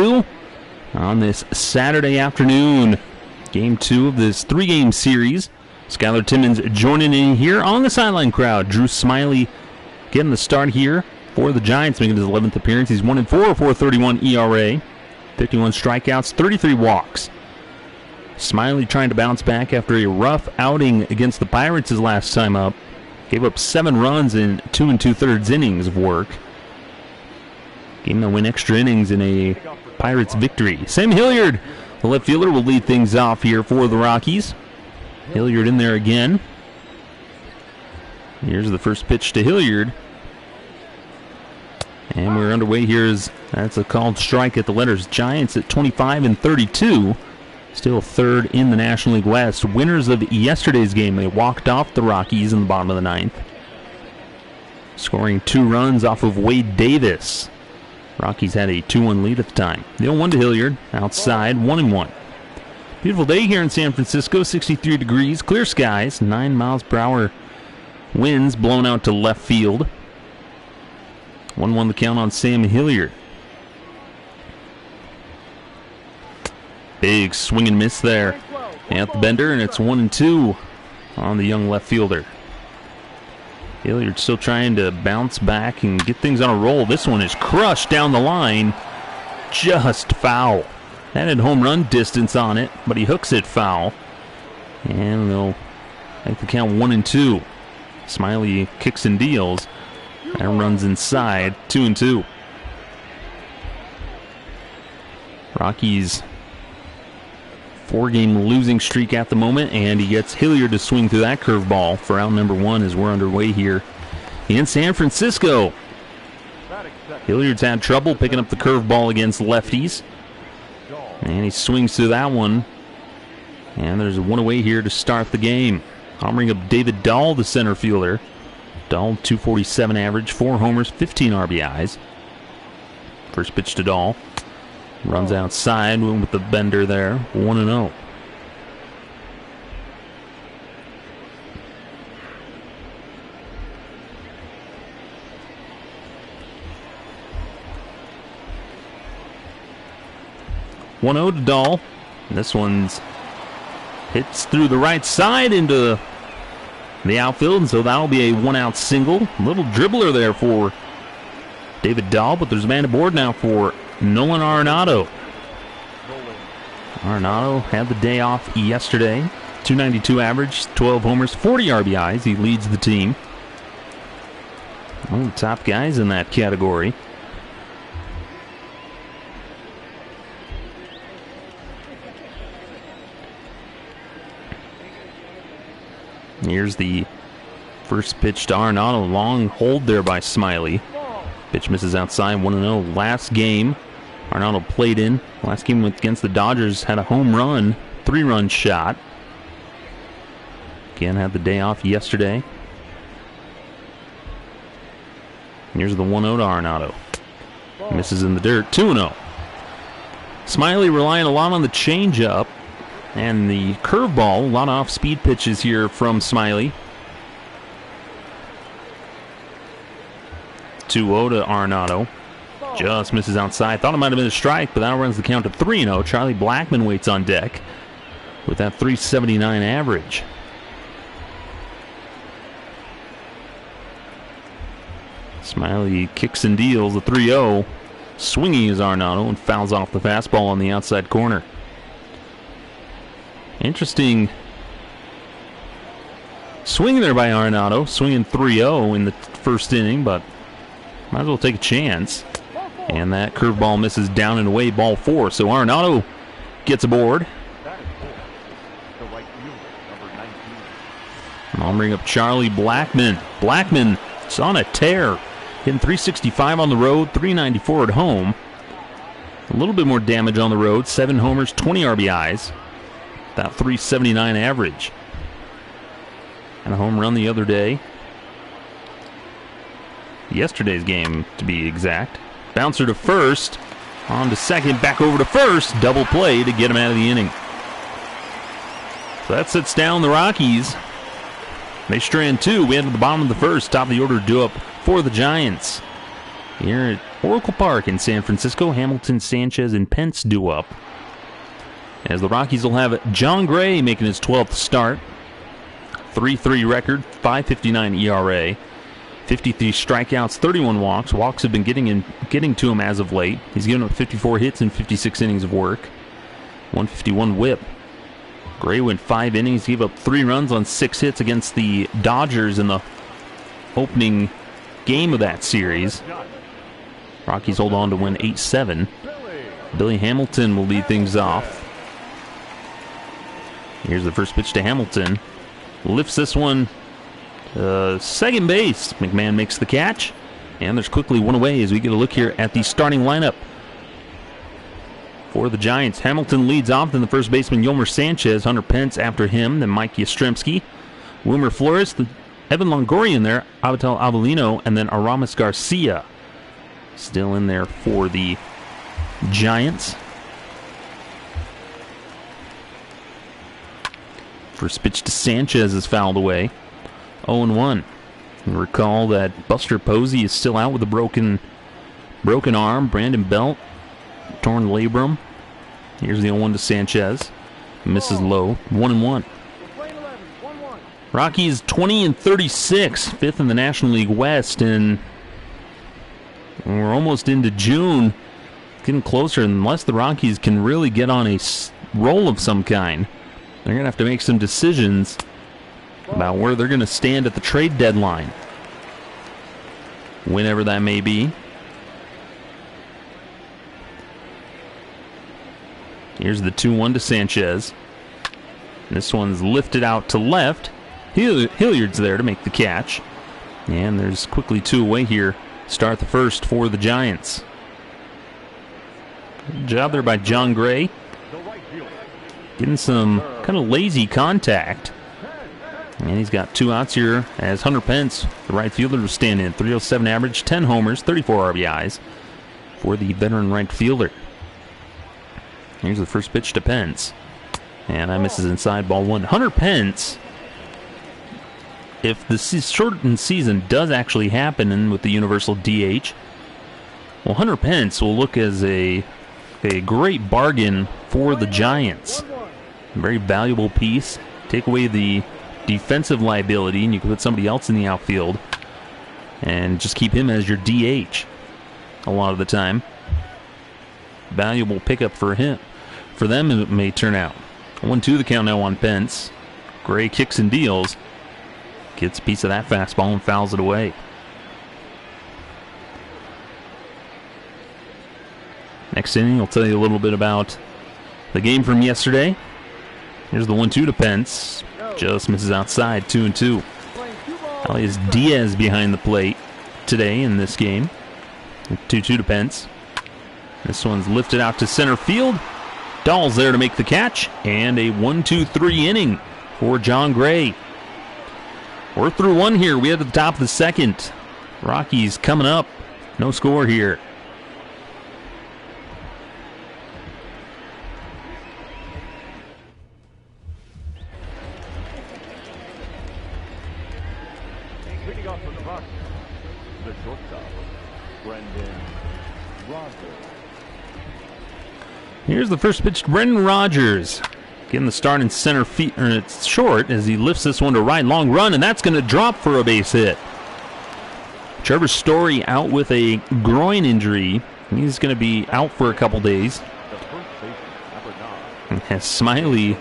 2 on this Saturday afternoon. Game 2 of this 3-game series. Skylar Timmons joining in here on the sideline crowd. Drew Smiley getting the start here for the Giants, making his 11th appearance. He's 1-4, 4.31 ERA, 51 strikeouts, 33 walks. Smiley trying to bounce back after a rough outing against the Pirates his last time up. Gave up 7 runs in 2 2/3 innings of work. Game that went extra innings in a Pirates victory. Sam Hilliard, the left fielder, will lead things off here for the Rockies. Hilliard in there again. Here's the first pitch to Hilliard. And we're underway here. That's a called strike at the letters. Giants at 25-32. Still third in the National League West. Winners of yesterday's game. They walked off the Rockies in the bottom of the 9th. Scoring 2 runs off of Wade Davis. Rockies had a 2-1 lead at the time. The 0-1 to Hilliard. Outside, 1-1. Beautiful day here in San Francisco. 63 degrees. Clear skies. 9 miles per hour winds blown out to left field. 1-1 the count on Sam Hilliard. Big swing and miss there at the bender, and it's 1-2 on the young left fielder. Hilliard still trying to bounce back and get things on a roll. This one is crushed down the line. Just foul. That had home run distance on it, but he hooks it foul. And they'll make the count 1-2. Smiley kicks and deals. That runs inside, 2-2. Rockies 4-game losing streak at the moment, and he gets Hilliard to swing through that curveball for out number 1 as we're underway here in San Francisco. Hilliard's had trouble picking up the curveball against lefties, and he swings through that one. And there's a 1 away here to start the game. I'll bring up David Dahl, the center fielder. Dahl, 247 average, 4 homers, 15 RBIs. First pitch to Dahl. Runs outside with the bender there, 1-0. To Dahl. This one's hits through the right side into the outfield, and so that'll be a 1-out single. Little dribbler there for David Dahl, but there's a man aboard now for Nolan Arenado. Arenado had the day off yesterday. 292 average, 12 homers, 40 RBIs. He leads the team. One of the top guys in that category. Here's the first pitch to Arenado. Long hold there by Smiley. Pitch misses outside, 1-0. Last game, Arenado played in. Last game against the Dodgers, had a home run, 3-run shot. Again, had the day off yesterday. Here's the 1-0 to Arenado. Misses in the dirt, 2-0. Smiley relying a lot on the changeup and the curveball. A lot of off-speed pitches here from Smiley. 2-0 to Arenado. Just misses outside. Thought it might have been a strike, but that runs the count to 3-0. Charlie Blackmon waits on deck with that 379 average. Smiley kicks and deals the 3-0. Swinging is Arenado and fouls off the fastball on the outside corner. Interesting swing there by Arenado. Swinging 3-0 in the first inning, but might as well take a chance. And that curveball misses down and away, ball 4. So Arenado gets aboard. I'll bring up Charlie Blackmon. Blackmon is on a tear. Hitting 365 on the road, 394 at home. A little bit more damage on the road. 7 homers, 20 RBIs. That 379 average. And a home run the other day. Yesterday's game, to be exact. Bouncer to first. On to second, back over to first. Double play to get him out of the inning. So that sits down the Rockies. They strand 2. We head to the bottom of the first. Top of the order due up for the Giants. here at Oracle Park in San Francisco. Hamilton, Sanchez, and Pence due up. As the Rockies will have John Gray making his 12th start. 3.3 record, 5.59 ERA, 53 strikeouts, 31 walks. Walks have been getting to him as of late. He's given up 54 hits in 56 innings of work. 151 whip. Gray went 5 innings, gave up 3 runs on 6 hits against the Dodgers in the opening game of that series. Rockies hold on to win 8-7. Billy Hamilton will lead things off. Here's the first pitch to Hamilton. Lifts this one second base. McMahon makes the catch. And there's quickly one away as we get a look here at the starting lineup for the Giants. Hamilton leads off, then the first baseman Yolmer Sanchez, Hunter Pence after him, then Mike Yastrzemski, Wilmer Flores, Evan Longoria in there, Avital Avelino, and then Aramis Garcia still in there for the Giants. First pitch to Sanchez is fouled away. 0-1. Recall that Buster Posey is still out with a broken arm. Brandon Belt, torn labrum. Here's the 0-1 to Sanchez. Misses low. 1-1. Rockies 20-36, 5th in the National League West, and we're almost into June. Getting closer, unless the Rockies can really get on a roll of some kind. They're going to have to make some decisions about where they're going to stand at the trade deadline, whenever that may be. Here's the 2-1 to Sanchez. This one's lifted out to left. Hilliard's there to make the catch. And there's quickly 2 away here. Start the first for the Giants. Good job there by John Gray. Getting some kind of lazy contact. And he's got 2 outs here as Hunter Pence, the right fielder, was standing in. 307 average, 10 homers, 34 RBIs for the veteran right fielder. Here's the first pitch to Pence. And that misses inside, ball 1. Hunter Pence, if the shortened season does actually happen and with the universal DH, well, Hunter Pence will look as a great bargain for the Giants. A very valuable piece. Take away the defensive liability and you can put somebody else in the outfield and just keep him as your DH a lot of the time. Valuable pickup for him. For them, it may turn out. 1-2 the count now on Pence. Gray kicks and deals. Gets a piece of that fastball and fouls it away. Next inning, I'll tell you a little bit about the game from yesterday. Here's the 1-2 to Pence. Just misses outside, 2-2. Elias Diaz behind the plate today in this game. 2-2 to Pence. This one's lifted out to center field. Dahl's there to make the catch. And a 1-2-3 inning for John Gray. We're through 1 here. We head to the top of the second. Rockies coming up. No score here. Leading off from the Rockies, the shortstop, Brendan Rodgers. Here's the first pitch to Brendan Rodgers. Getting the start in center field, or it's short as he lifts this one to right. Long run, and that's going to drop for a base hit. Trevor Story out with a groin injury. He's going to be out for a couple days. And as Smiley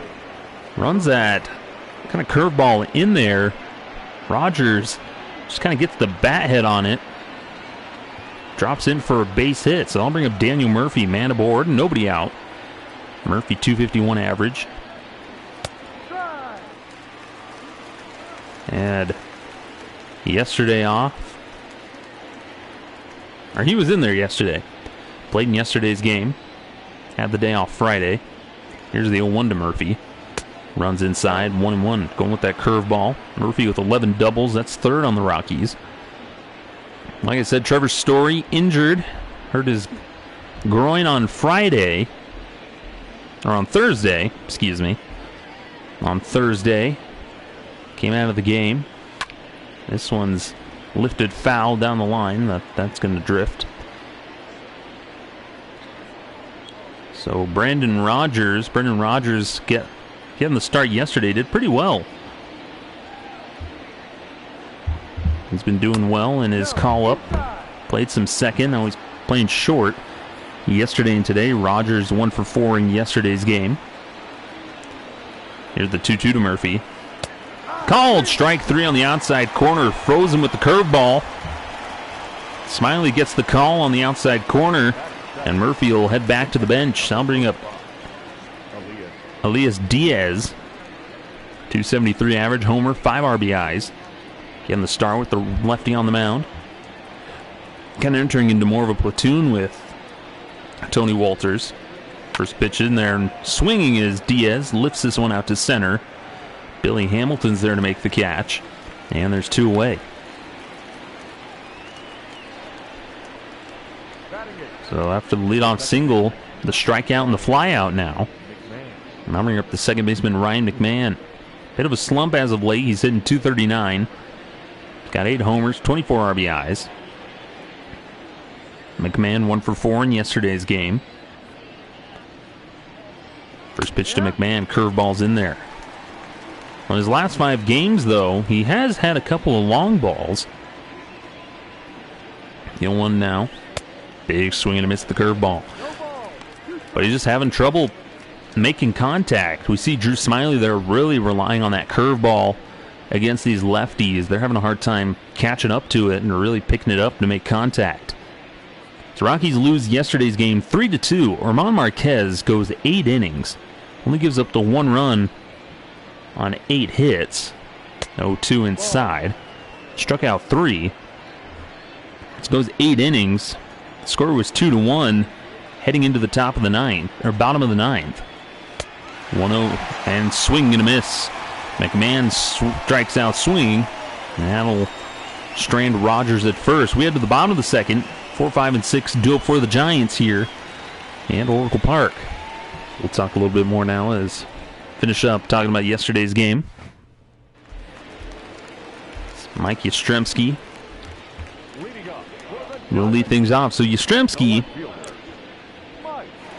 runs that kind of curveball in there, Rodgers just kind of gets the bat head on it. Drops in for a base hit. So I'll bring up Daniel Murphy, man aboard, nobody out. Murphy, 251 average. Had yesterday off. Or he was in there yesterday. Played in yesterday's game. Had the day off Friday. Here's the 0-1 to Murphy. Runs inside, 1-1. Going with that curveball. Murphy with 11 doubles. That's third on the Rockies. Like I said, Trevor Story injured. Hurt his groin on Friday. Or on Thursday, excuse me. On Thursday. Came out of the game. This one's lifted foul down the line. That's going to drift. So Brendan Rodgers getting the start yesterday, did pretty well. He's been doing well in his call-up. Played some second, now he's playing short. Yesterday and today, Rodgers 1 for 4 in yesterday's game. Here's the 2-2 to Murphy. Called strike 3 on the outside corner. Frozen with the curveball. Smiley gets the call on the outside corner, and Murphy will head back to the bench. I'll bring up Elias Diaz. 273 average, homer, 5 RBIs. Getting the start with the lefty on the mound. Kind of entering into more of a platoon with Tony Walters. First pitch in there, and swinging is Diaz. Lifts this one out to center. Billy Hamilton's there to make the catch. And there's 2 away. So after the leadoff single, the strikeout and the flyout now. And I'll bring up the second baseman, Ryan McMahon. Bit of a slump as of late. He's hitting .239. Got 8 homers, 24 RBIs. McMahon 1 for 4 in yesterday's game. First pitch to McMahon, curveball's in there. On his last 5 games, though, he has had a couple of long balls. The 1 now. Big swing and a miss at the curveball. But he's just having trouble making contact. We see Drew Smiley there really relying on that curveball against these lefties. They're having a hard time catching up to it and really picking it up to make contact. So Rockies lose yesterday's game 3-2. Orman Marquez goes 8 innings. Only gives up the 1 run on 8 hits. 0-2 inside. Struck out 3. This goes 8 innings. The score was 2-1 heading into the top of the 9th, or bottom of the 9th. 1-0 and swing and a miss. McMahon strikes out swinging, and that'll strand Rodgers at first. We head to the bottom of the second. 4, 5, and 6 do up for the Giants here and Oracle Park. We'll talk a little bit more now as finish up talking about yesterday's game. Mike Yastrzemski will lead things off. So Yastrzemski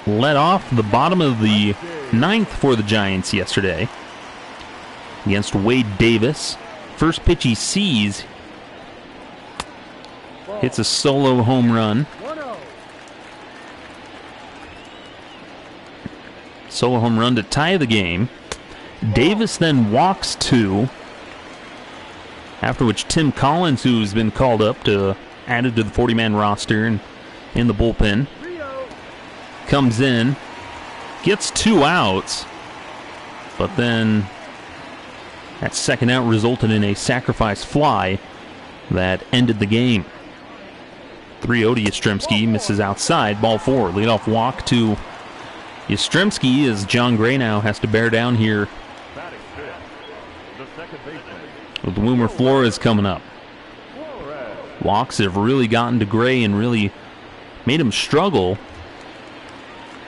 led off the bottom of the 9th for the Giants yesterday against Wade Davis. First pitch he sees, hits a solo home run. Solo home run to tie the game. Davis then walks 2, after which Tim Collins, who's been called up to added to the 40-man roster and in the bullpen, comes in, gets 2 outs, but then that second out resulted in a sacrifice fly that ended the game. 3-0 to Yastrzemski, misses outside, ball 4. Leadoff walk to Yastrzemski as John Gray now has to bear down here with Wilmer Flores coming up. Walks have really gotten to Gray and really made him struggle.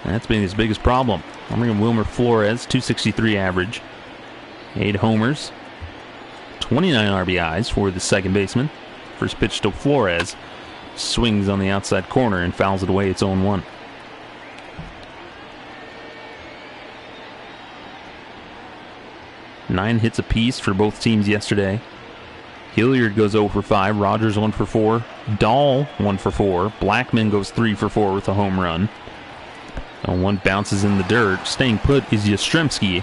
That's been his biggest problem. I'm bringing Wilmer Flores, 263 average, 8 homers, 29 RBIs for the second baseman. First pitch to Flores, swings on the outside corner and fouls it away. It's 0-1. Nine hits apiece for both teams yesterday. Hilliard goes 0 for 5. Rodgers 1 for 4. Dahl 1 for 4. Blackman goes 3 for 4 with a home run. 1 bounces in the dirt. Staying put is Yastrzemski,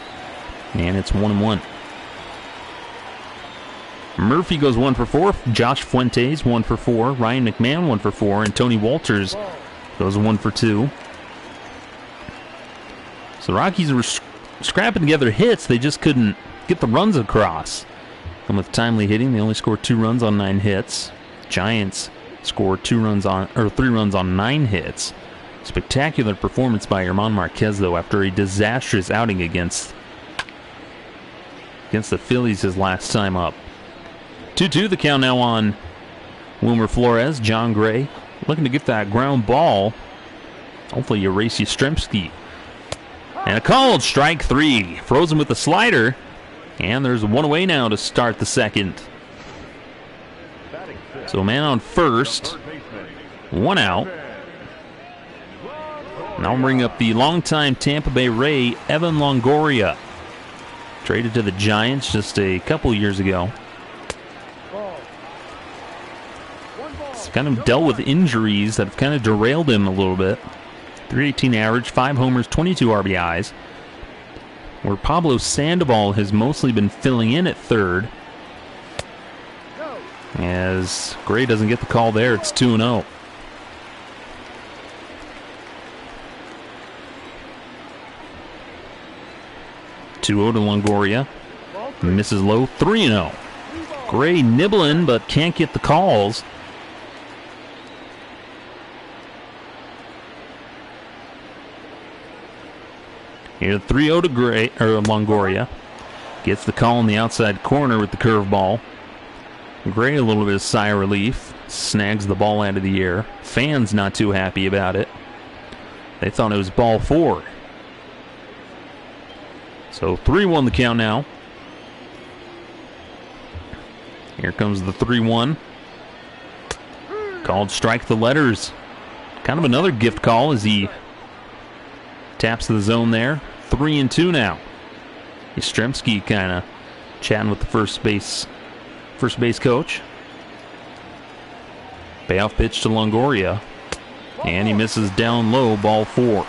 and it's 1-1. Murphy goes 1 for 4. Josh Fuentes 1 for 4. Ryan McMahon 1 for 4, and Tony Walters goes 1 for 2. So the Rockies were scrapping together hits. They just couldn't get the runs across. And with timely hitting, they only scored 2 runs on 9 hits. Giants scored 3 runs on 9 hits. Spectacular performance by Orman Marquez, though, after a disastrous outing against the Phillies his last time up. 2-2 the count now on Wilmer Flores. John Gray looking to get that ground ball. Hopefully erase Yastrzemski. And a called strike 3. Frozen with the slider. And there's 1 away now to start the second. So man on first, one out. Now I'll bring up the longtime Tampa Bay Ray, Evan Longoria. Traded to the Giants just a couple years ago. He's kind of dealt with injuries that have kind of derailed him a little bit. 318 average, 5 homers, 22 RBIs. Where Pablo Sandoval has mostly been filling in at third. As Gray doesn't get the call there, it's 2-0. To Longoria. Misses low, 3-0. Gray nibbling, but can't get the calls. Here, 3-0 to Gray, or Longoria. Gets the call in the outside corner with the curveball. Gray, a little bit of sigh of relief. Snags the ball out of the air. Fans not too happy about it. They thought it was ball 4. So 3-1 the count now. Here comes the 3-1. Called strike the letters. Kind of another gift call as he taps the zone there. 3-2 now. Yastrzemski kind of chatting with the first base coach. Payoff pitch to Longoria. And he misses down low, ball 4.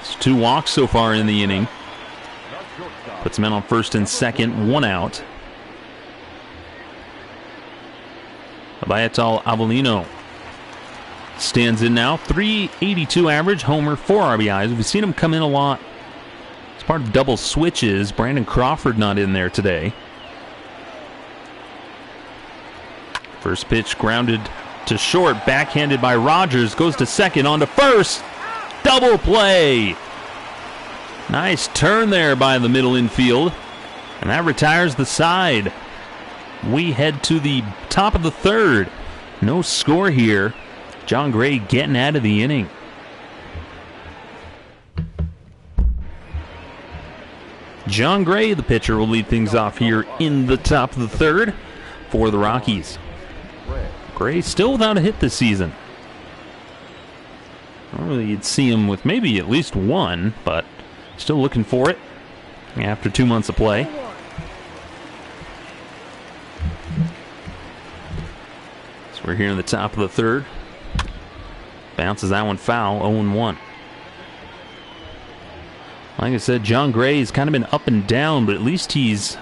It's 2 walks so far in the inning. Puts men on first and second, 1 out. Aviatal Avellino stands in now. 382 average, homer, 4 RBIs. We've seen him come in a lot. It's part of double switches. Brandon Crawford not in there today. First pitch grounded to short, backhanded by Rogers. Goes to second, on to first. Double play. Nice turn there by the middle infield. And that retires the side. We head to the top of the third. No score here. John Gray getting out of the inning. John Gray, the pitcher, will lead things off here in the top of the third for the Rockies. Gray still without a hit this season. Normally you'd see him with maybe at least one, but still looking for it after 2 months of play. So we're here in the top of the third. Bounces that one foul, 0-1. Like I said, John Gray's kind of been up and down, but at least he's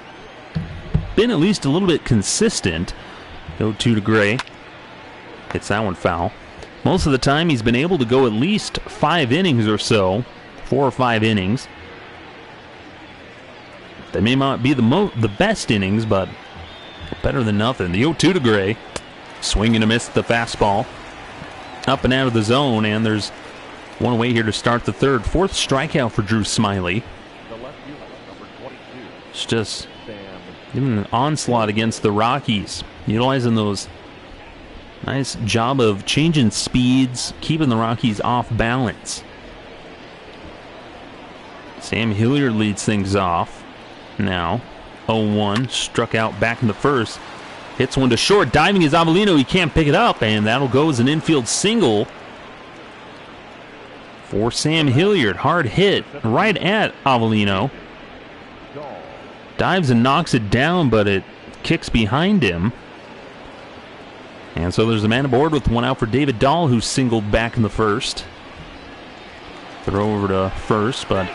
been at least a little bit consistent. 0-2 to Gray. Hits that one foul. Most of the time he's been able to go at least 5 innings or so. 4 or 5 innings. They may not be the best innings, but better than nothing. The 0-2 to Gray. Swing and a miss at the fastball. Up and out of the zone, and there's one away here to start the third. 4th strikeout for Drew Smyly. It's just giving an onslaught against the Rockies. Utilizing those nice job of changing speeds, keeping the Rockies off balance. Sam Hilliard leads things off. Now 0-1, struck out back in the first. Hits one to short, diving is Avellino. He can't pick it up, and that'll go as an infield single for Sam Hilliard. Hard hit right at Avellino. Dives and knocks it down, but it kicks behind him. And so there's a man aboard with 1 out for David Dahl, who singled back in the first. Throw over to first, but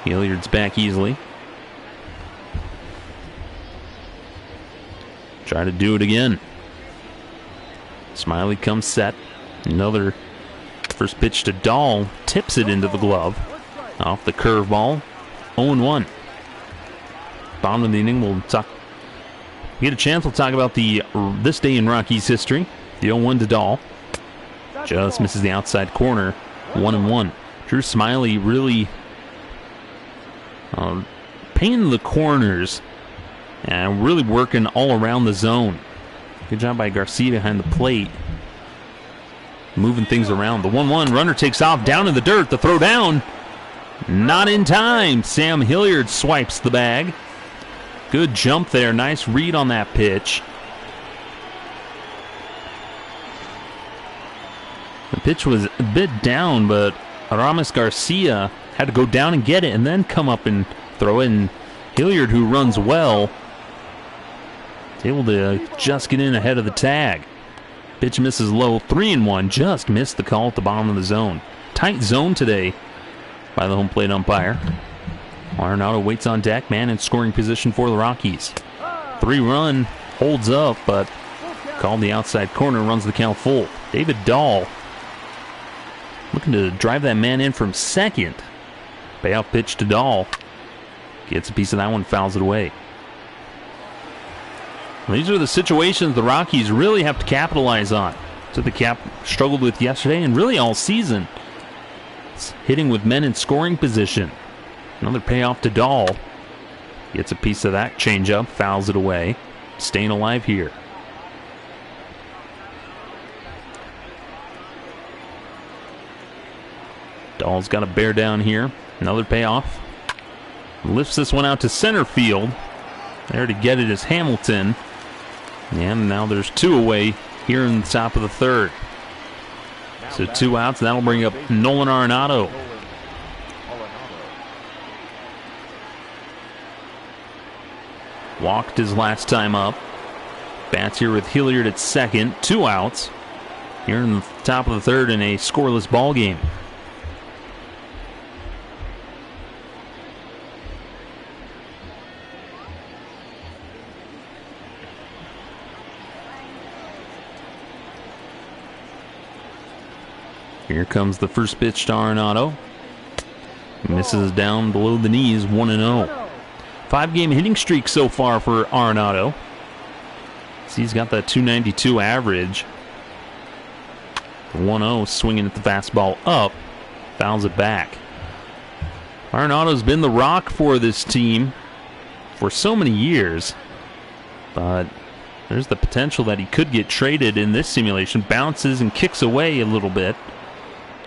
Hilliard's back easily. Try to do it again. Smyly comes set. Another first pitch to Dahl. Tips it into the glove. Off the curveball. 0-1. Bottom of the inning. We'll get a chance. We'll talk about this day in Rockies history. The 0-1 to Dahl. Just misses the outside corner. 1-1. Drew Smyly really painting the corners. And really working all around the zone. Good job by Garcia behind the plate. Moving things around. The 1-1 runner takes off down in the dirt. The throw down. Not in time. Sam Hilliard swipes the bag. Good jump there. Nice read on that pitch. The pitch was a bit down, but Aramis Garcia had to go down and get it and then come up and throw it. And Hilliard, who runs well, is able to just get in ahead of the tag. Pitch misses low, 3-1. Just missed the call at the bottom of the zone. Tight zone today by the home plate umpire. Arenado waits on deck, man in scoring position for the Rockies. 3-run, holds up, but called the outside corner, runs the count full. David Dahl looking to drive that man in from second. Payoff pitch to Dahl. Gets a piece of that one, fouls it away. These are the situations the Rockies really have to capitalize on. So the Cap struggled with yesterday and really all season. It's hitting with men in scoring position. Another payoff to Dahl. Gets a piece of that changeup, fouls it away. Staying alive here. Dahl's got a bear down here. Another payoff. Lifts this one out to center field. There to get it is Hamilton. And now there's 2 away here in the top of the third. So 2 outs, and that'll bring up Nolan Arenado. Walked his last time up. Bats here with Hilliard at second. 2 outs here in the top of the third in a scoreless ball game. Here comes the first pitch to Arenado. Misses down below the knees, 1-0. 5-game hitting streak so far for Arenado. See, he's got that 292 average. 1-0, swinging at the fastball up. Fouls it back. Arenado's been the rock for this team for so many years. But there's the potential that he could get traded in this simulation. Bounces and kicks away a little bit.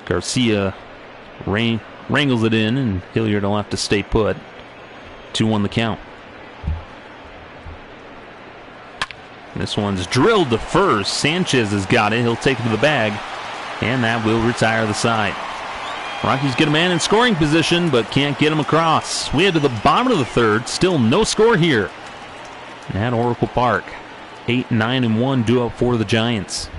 Garcia wrangles it in, and Hilliard will have to stay put. 2-1 the count. This one's drilled to first. Sanchez has got it. He'll take it to the bag, and that will retire the side. Rockies get a man in scoring position, but can't get him across. We head to the bottom of the third. Still no score here at Oracle Park. 8-9-1 due up for the Giants.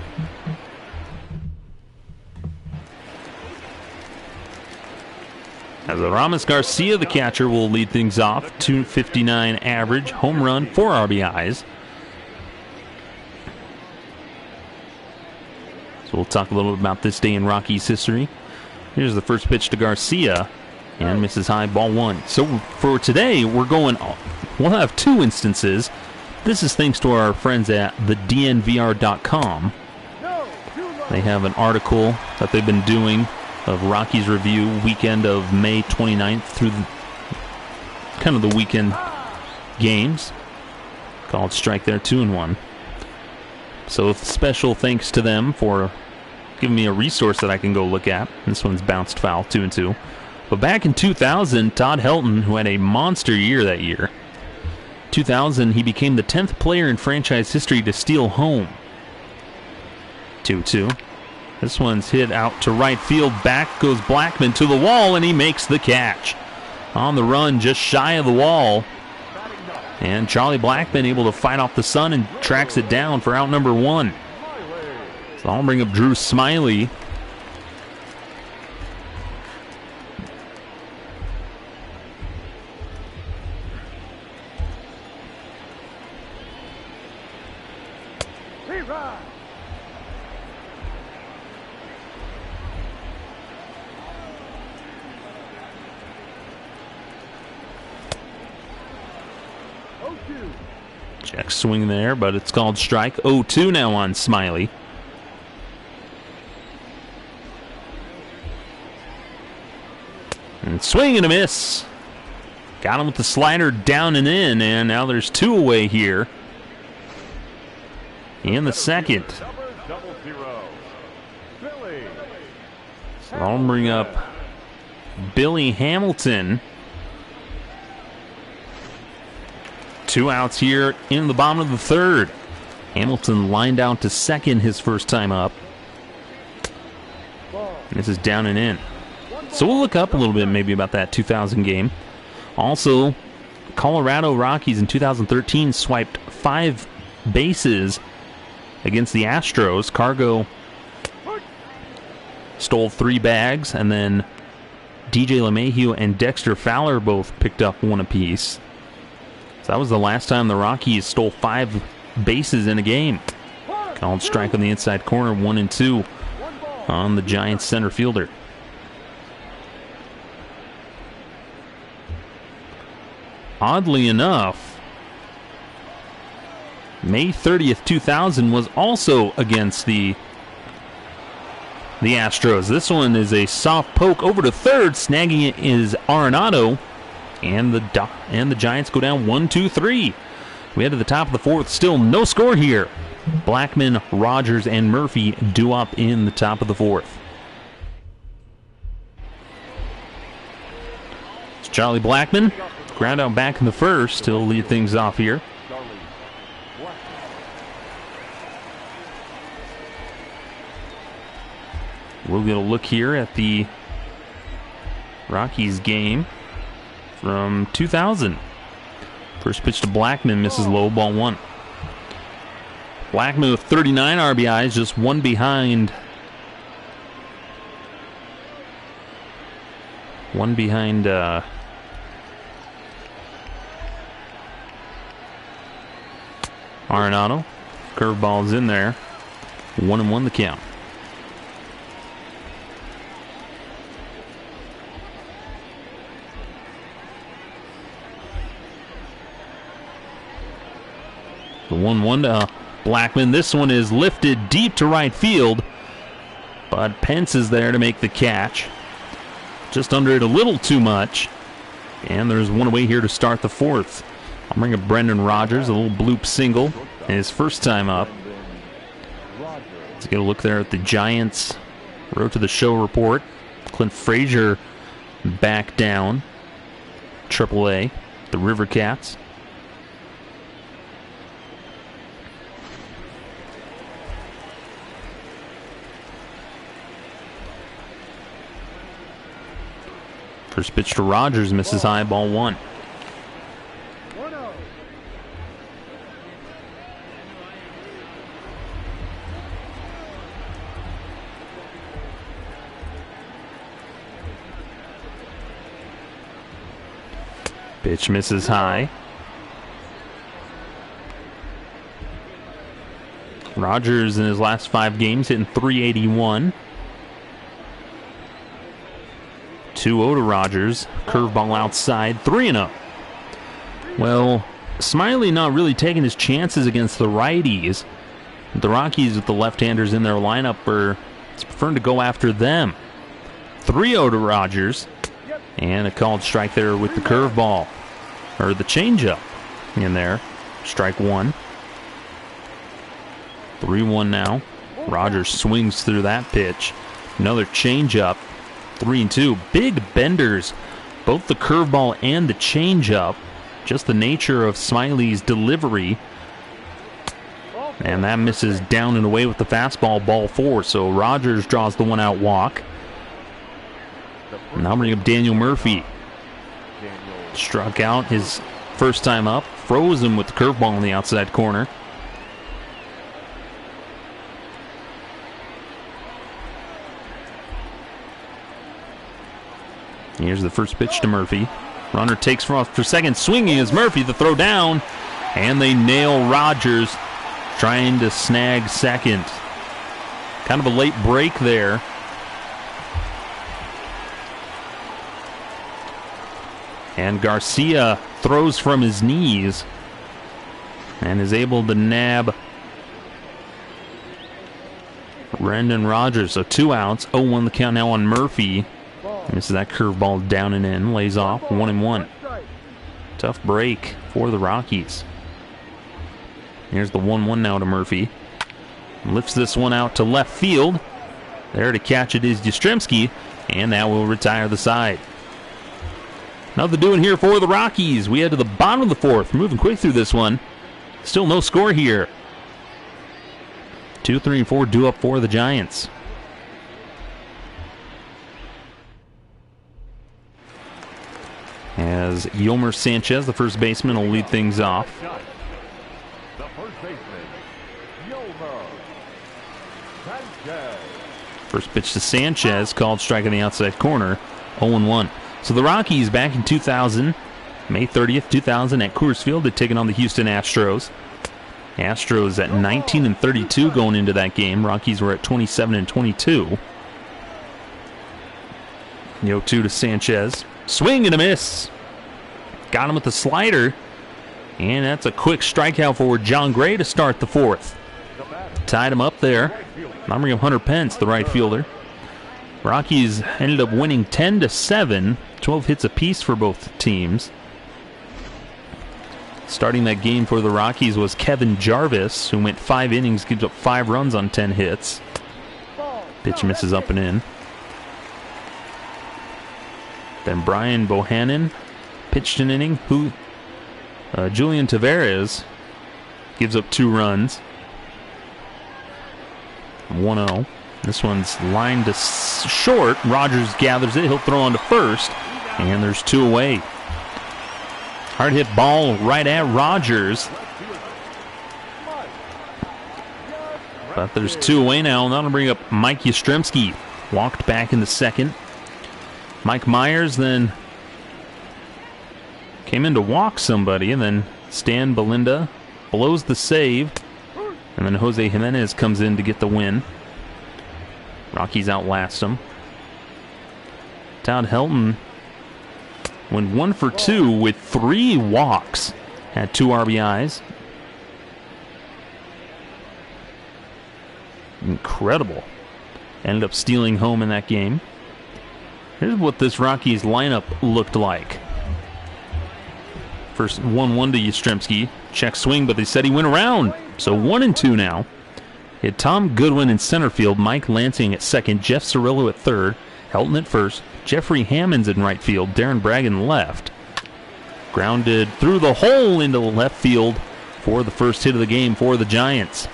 As Aramis Garcia, the catcher, will lead things off. 259 average, home run, 4 RBIs. So we'll talk a little bit about this day in Rockies history. Here's the first pitch to Garcia, and misses high, ball 1. So for today, we'll have 2 instances. This is thanks to our friends at thednvr.com. They have an article that they've been doing of Rockies review weekend of May 29th through kind of the weekend games. Called Strike there, 2-1. So special thanks to them for giving me a resource that I can go look at. This one's bounced foul, 2-2. But back in 2000, Todd Helton, who had a monster year that year, 2000, he became the 10th player in franchise history to steal home. 2-2. This one's hit out to right field. Back goes Blackman to the wall, and he makes the catch. On the run, just shy of the wall. And Charlie Blackman able to fight off the sun and tracks it down for out number 1. So I'll bring up Drew Smiley. Check swing there, but it's called strike. 0-2 now on Smiley. And swing and a miss. Got him with the slider down and in, and now there's 2 away here in the second. So I'll bring up Billy Hamilton. 2 outs here in the bottom of the third. Hamilton lined out to second his first time up. And this is down and in. So we'll look up a little bit maybe about that 2000 game. Also, Colorado Rockies in 2013 swiped 5 bases against the Astros. Cargo stole 3 bags, and then DJ LeMahieu and Dexter Fowler both picked up 1 apiece. So that was the last time the Rockies stole 5 bases in a game. Called strike on the inside corner, 1-2 on the Giants center fielder. Oddly enough, May 30th, 2000 was also against the Astros. This one is a soft poke over to third. Snagging it is Arenado, and the Giants go down 1-2-3. We head to the top of the fourth. Still no score here. Blackman, Rogers, and Murphy due up in the top of the fourth. It's Charlie Blackman. Ground out back in the first. He'll lead things off here. We'll get a look here at the Rockies game from 2000. First pitch to Blackman, misses low, ball 1. Blackman with 39 RBIs, just 1 behind. Arenado. Curveball's in there. 1-1 the count. The 1-1 to Blackman. This one is lifted deep to right field, but Pence is there to make the catch. Just under it a little too much. And there's one away here to start the fourth. I'll bring up Brendan Rogers, a little bloop single, his first time up. Let's get a look there at the Giants. Road to the show report. Clint Frazier back down. AAA, the River Cats. First pitch to Rogers, misses high, ball 1. Pitch misses high. Rogers in his last 5 games hitting .381. 2-0 to Rogers. Curveball outside. 3-0. Well, Smiley not really taking his chances against the righties. The Rockies with the left-handers in their lineup are preferring to go after them. 3-0 to Rogers. And a called strike there with the curveball. Or the changeup in there. Strike 1. 3-1 now. Rogers swings through that pitch. Another changeup. 3-2. Big benders. Both the curveball and the changeup. Just the nature of Smiley's delivery. And that misses down and away with the fastball, ball 4. So Rogers draws the 1-out walk. Now bring up Daniel Murphy. Struck out his first time up. Froze him with the curveball in the outside corner. Here's the first pitch to Murphy. Runner takes off for second. Swinging is Murphy. The throw down. And they nail Rogers. Trying to snag second. Kind of a late break there. And Garcia throws from his knees. And is able to nab Brendan Rogers. So 2 outs. 0-1 the count now on Murphy. Misses that curveball down and in. Lays off. 1-1. Tough break for the Rockies. Here's the 1-1 now to Murphy. Lifts this one out to left field. There to catch it is Yastrzemski. And that will retire the side. Nothing doing here for the Rockies. We head to the bottom of the fourth. Moving quick through this one. Still no score here. 2, 3, and 4 due up for the Giants. As Yomer Sanchez, the first baseman, will lead things off. The first baseman, Yomer Sanchez. First pitch to Sanchez, called strike in the outside corner, 0-1. So the Rockies back in 2000, May 30th, 2000 at Coors Field, had taken on the Houston Astros. Astros at 19-32 going into that game. Rockies were at 27-22. 0-2 to Sanchez. Swing and a miss. Got him with the slider. And that's a quick strikeout for John Gray to start the fourth. Tied him up there. Numbering of Hunter Pence, the right fielder. Rockies ended up winning 10-7. 12 hits apiece for both teams. Starting that game for the Rockies was Kevin Jarvis, who went 5 innings, gives up 5 runs on 10 hits. Pitch misses up and in. Then Brian Bohannon pitched an inning. Julian Tavares gives up 2 runs. 1-0. This one's lined to short. Rogers gathers it. He'll throw on to first. And there's 2 away. Hard hit ball right at Rogers. But there's 2 away now. That'll bring up Mike Yastrzemski. Walked back in the second. Mike Myers then came in to walk somebody, and then Stan Belinda blows the save, and then Jose Jimenez comes in to get the win. Rockies outlast him. Todd Helton went 1 for 2 with 3 walks, had 2 RBIs. Incredible. Ended up stealing home in that game. Here's what this Rockies lineup looked like. First 1-1 to Yastrzemski. Check swing, but they said he went around. So 1-2 now. He had Tom Goodwin in center field, Mike Lansing at second, Jeff Cirillo at third, Helton at first, Jeffrey Hammonds in right field, Darren Bragg left. Grounded through the hole into the left field for the first hit of the game for the Giants.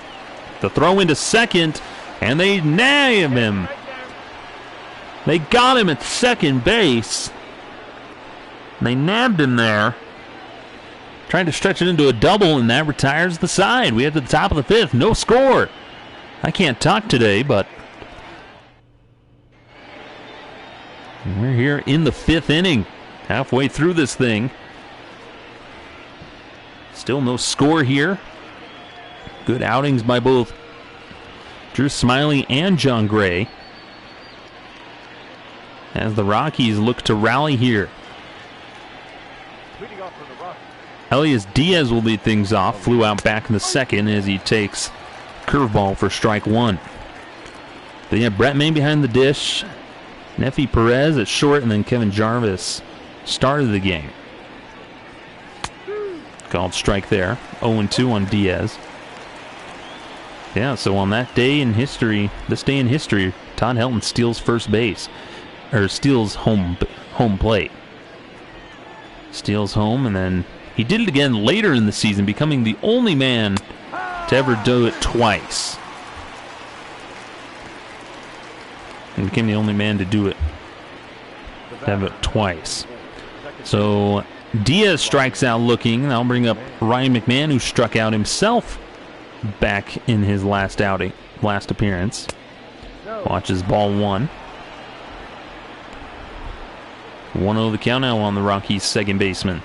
The throw into second, and they nab him. They got him at second base. They nabbed him there. Trying to stretch it into a double, and that retires the side. We head to the top of the 5th. No score. I can't talk today, but we're here in the 5th inning. Halfway through this thing. Still no score here. Good outings by both Drew Smiley and John Gray, as the Rockies look to rally here. Elias Diaz will lead things off. Flew out back in the second as he takes curveball for strike 1. Then you have Brett May behind the dish, Nefi Perez at short, and then Kevin Jarvis started the game. Called strike there. 0-2 on Diaz. Yeah, so on that day in history, this day in history, Todd Helton steals first base, or steals home plate. Steals home, and then he did it again later in the season, becoming the only man to ever do it twice. And became the only man to do it, to have it twice. So Diaz strikes out looking. That'll bring up Ryan McMahon, who struck out himself back in his last appearance. Watches ball 1. 1-0 the count now on the Rockies' second baseman.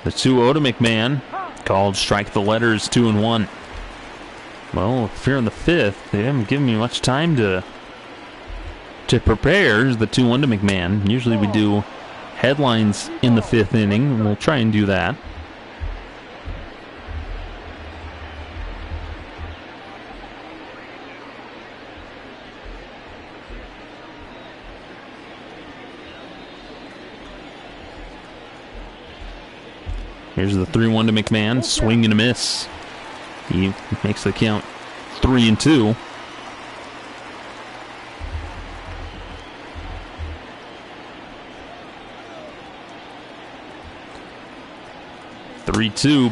The 2-0 to McMahon. Called strike the letters, 2-1. Well, if you're in the 5th, they haven't given me much time to prepare. Here's the 2-1 to McMahon. Usually we do headlines in the 5th inning, and we'll try and do that. Here's the 3-1 to McMahon. Swing and a miss. He makes the count 3-2.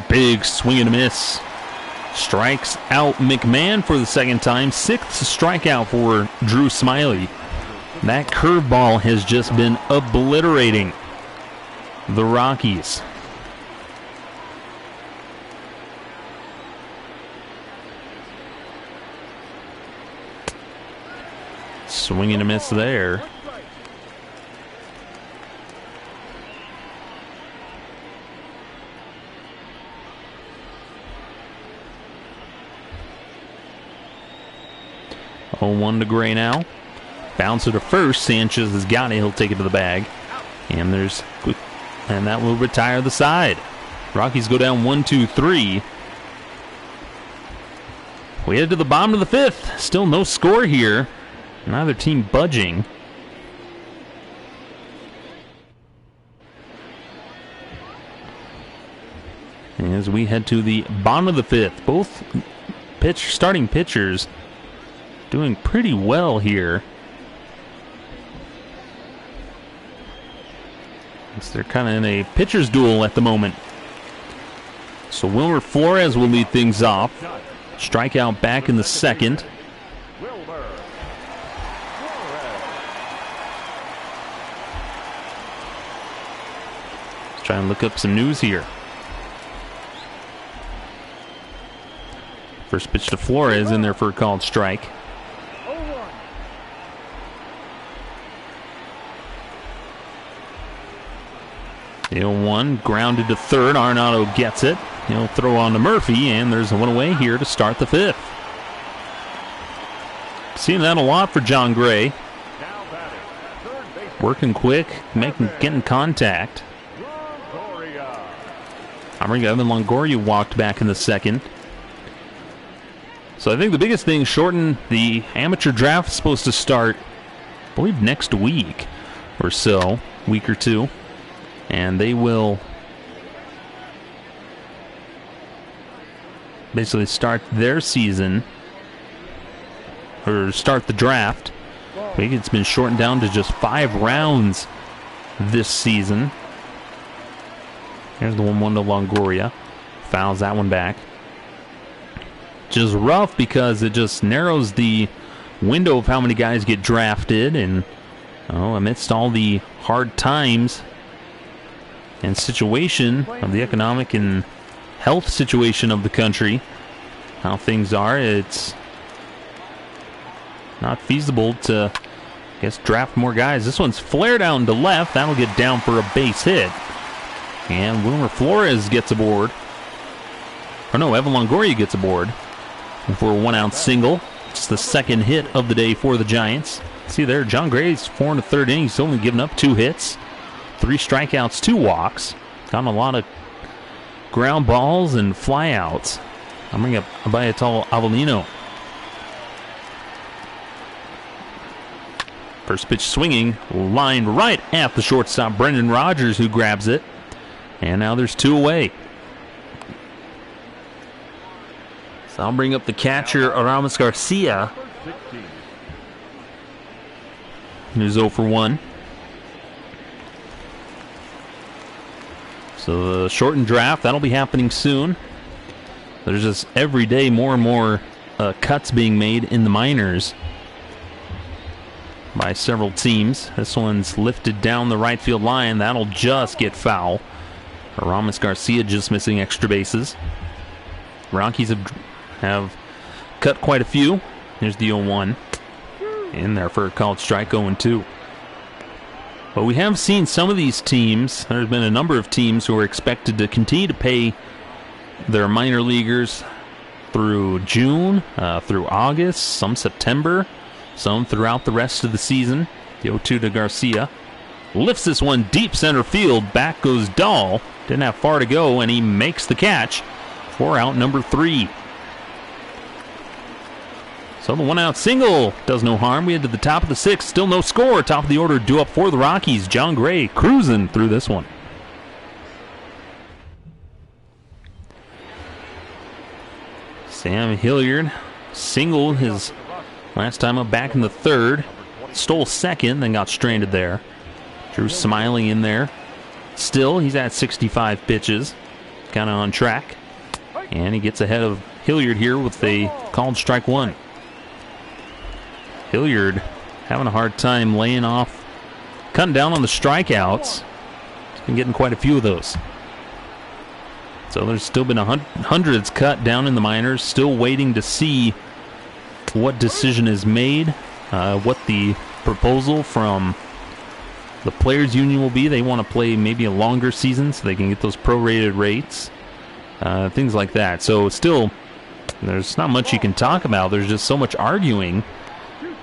Big swing and a miss. Strikes out McMahon for the second time. 6th strikeout for Drew Smyly. That curveball has just been obliterating the Rockies. Swing and a miss there. Oh, 1 to Gray now. Bounce it to first. Sanchez has got it. He'll take it to the bag. And that will retire the side. Rockies go down 1-2-3. We head to the bottom of the 5th. Still no score here. Neither team budging. As we head to the bottom of the 5th, both starting pitchers doing pretty well here. They're kind of in a pitcher's duel at the moment. So Wilmer Flores will lead things off. Strikeout back in the 2nd. Let's try and look up some news here. First pitch to Flores in there for a called strike. The 0-1 grounded to third. Arenado gets it. He'll throw on to Murphy, and there's a 1 away here to start the 5th. Seeing that a lot for John Gray. Working quick, getting contact. Evan Longoria walked back in the 2nd. So I think the biggest thing, shorten the amateur draft, is supposed to start, I believe, next week or so, week or two. And they will basically start their season, or start the draft. I think it's been shortened down to just 5 rounds this season. Here's the 1-1 to Longoria. Fouls that one back. Just rough because it just narrows the window of how many guys get drafted. And amidst all the hard times and situation of the economic and health situation of the country, how things are, it's not feasible to, draft more guys. This one's flared down to left. That'll get down for a base hit. And Wilmer Flores gets aboard. Evan Longoria gets aboard for a 1-out single. It's the 2nd hit of the day for the Giants. See there, John Gray's 4 1/3 innings. He's only given up 2 hits. 3 strikeouts, 2 walks. Gotten a lot of ground balls and flyouts. I'm bringing up Abayatal Avelino. First pitch swinging, lined right at the shortstop, Brendan Rodgers, who grabs it. And now there's 2 away. So I'll bring up the catcher, Aramis Garcia, who's 0 for 1. So the shortened draft, that'll be happening soon. There's just every day more and more cuts being made in the minors by several teams. This one's lifted down the right field line. That'll just get foul. Aramis Garcia just missing extra bases. Rockies have cut quite a few. Here's the 0-1. In there for a called strike, 0-2. But we have seen some of these teams, there's been a number of teams who are expected to continue to pay their minor leaguers through June, through August, some September, some throughout the rest of the season. The 0-2 to Garcia. Lifts this one deep center field. Back goes Dahl. Didn't have far to go, and he makes the catch for out number 3. So the 1-out single does no harm. We head to the top of the 6th. Still no score. Top of the order due up for the Rockies. John Gray cruising through this one. Sam Hilliard singled his last time up back in the third. Stole second, then got stranded there. Drew Smiley in there. Still, he's at 65 pitches. Kind of on track. And he gets ahead of Hilliard here with a called strike one. Hilliard having a hard time laying off, cutting down on the strikeouts. He's been getting quite a few of those. So there's still been hundreds cut down in the minors. Still waiting to see what decision is made, what the proposal from the Players Union will be. They want to play maybe a longer season so they can get those prorated rates, things like that. So still, there's not much you can talk about. There's just so much arguing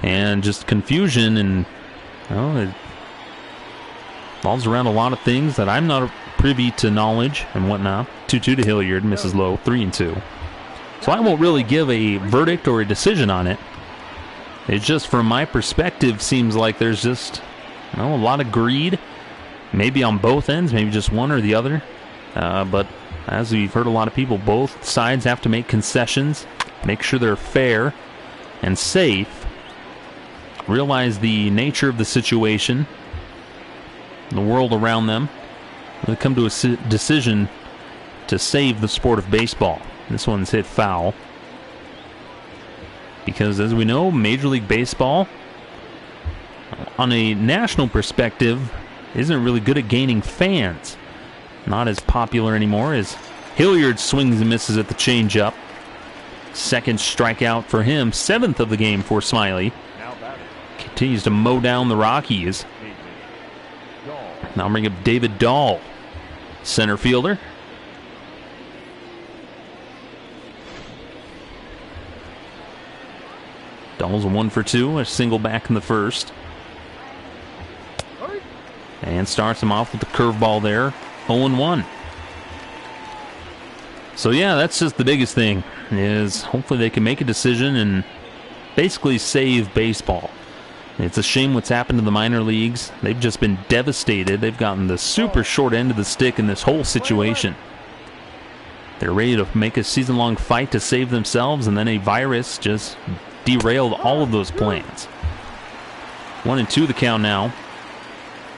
and just confusion, and it falls around a lot of things that I'm not privy to knowledge and whatnot. 2-2 to Hilliard, misses low, 3-2. So I won't really give a verdict or a decision on it. It just, from my perspective, seems like there's just a lot of greed, maybe on both ends, maybe just one or the other. But as we've heard a lot of people, both sides have to make concessions, make sure they're fair and safe, realize the nature of the situation, the world around them, and come to a decision to save the sport of baseball. This one's hit foul. Because as we know, Major League Baseball, on a national perspective, isn't really good at gaining fans. Not as popular anymore as Hilliard swings and misses at the changeup. Second strikeout for him, 7th of the game for Smiley. Continues to mow down the Rockies. Now bring up David Dahl, center fielder. Dahl's a 1-for-2, a single back in the first. And starts him off with the curveball there, 0-1. So yeah, that's just the biggest thing, is hopefully they can make a decision and basically save baseball. It's a shame what's happened to the minor leagues. They've just been devastated. They've gotten the super short end of the stick in this whole situation. They're ready to make a season-long fight to save themselves, and then a virus just derailed all of those plans. 1-2 the count now.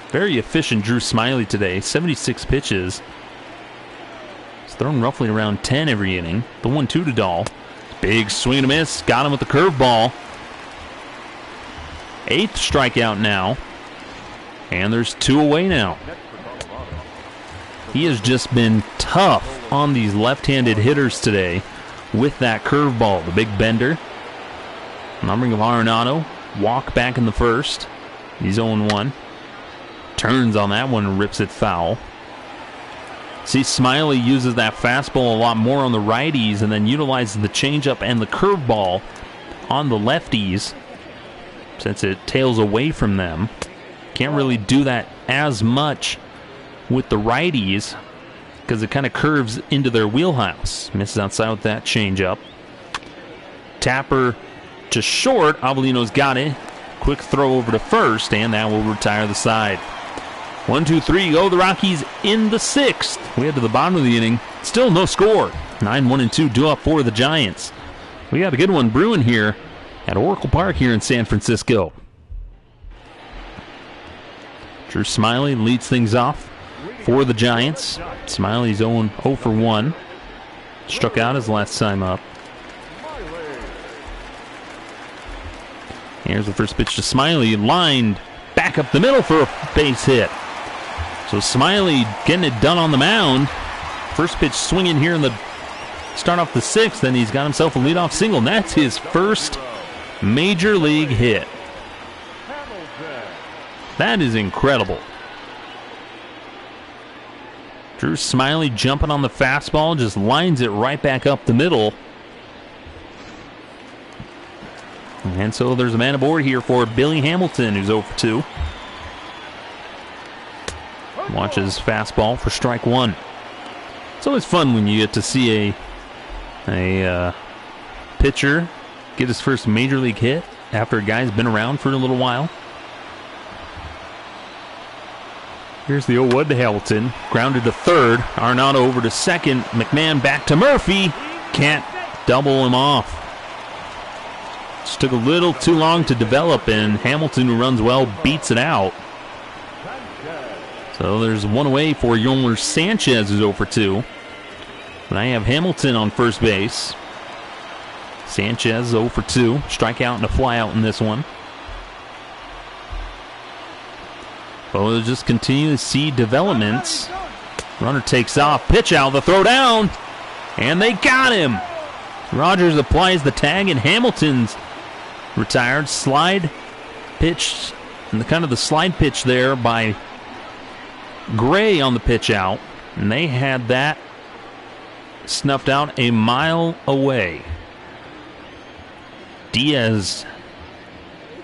Very efficient Drew Smiley today. 76 pitches. He's thrown roughly around 10 every inning. The 1-2 to Dahl. Big swing and a miss. Got him with the curveball. 8th strikeout now. And there's 2 away now. He has just been tough on these left-handed hitters today with that curveball, the big bender. Numbering of Arenado. Walk back in the first. He's 0-1. Turns on that one and rips it foul. See, Smiley uses that fastball a lot more on the righties and then utilizes the changeup and the curveball on the lefties since it tails away from them. Can't really do that as much with the righties because it kind of curves into their wheelhouse. Misses outside with that changeup. Tapper to short. Avelino's got it. Quick throw over to first, and that will retire the side. 1-2-3 go the Rockies in the 6th. We head to the bottom of the inning. Still no score. 9-1-2 due up for the Giants. We got a good one brewing here at Oracle Park here in San Francisco. Drew Smiley leads things off for the Giants. Smiley's 0-for-1. Struck out his last time up. Here's the first pitch to Smiley, lined back up the middle for a base hit. So Smiley getting it done on the mound. First pitch swinging here in the start off the 6th, then he's got himself a leadoff single, and that's his first major league hit. That is incredible. Drew Smiley jumping on the fastball, just lines it right back up the middle. And so there's a man aboard here for Billy Hamilton, who's 0-for-2. Watches fastball for strike one. It's always fun when you get to see a pitcher get his first major league hit after a guy's been around for a little while. Here's the 0-1 to Hamilton. Grounded to third. Arenado over to second. McMahon back to Murphy. Can't double him off. Just took a little too long to develop, and Hamilton, who runs well, beats it out. So there's one away for Yolmer Sanchez, who's 0 for 2. And I have Hamilton on first base. Sanchez 0 for 2. Strikeout and a flyout in this one. But we'll just continue to see developments. Runner takes off. Pitch out. The throw down. And they got him. Rogers applies the tag, and Hamilton's retired. Slide pitch. And kind of the slide pitch there by Gray on the pitch out. And they had that snuffed out a mile away. Diaz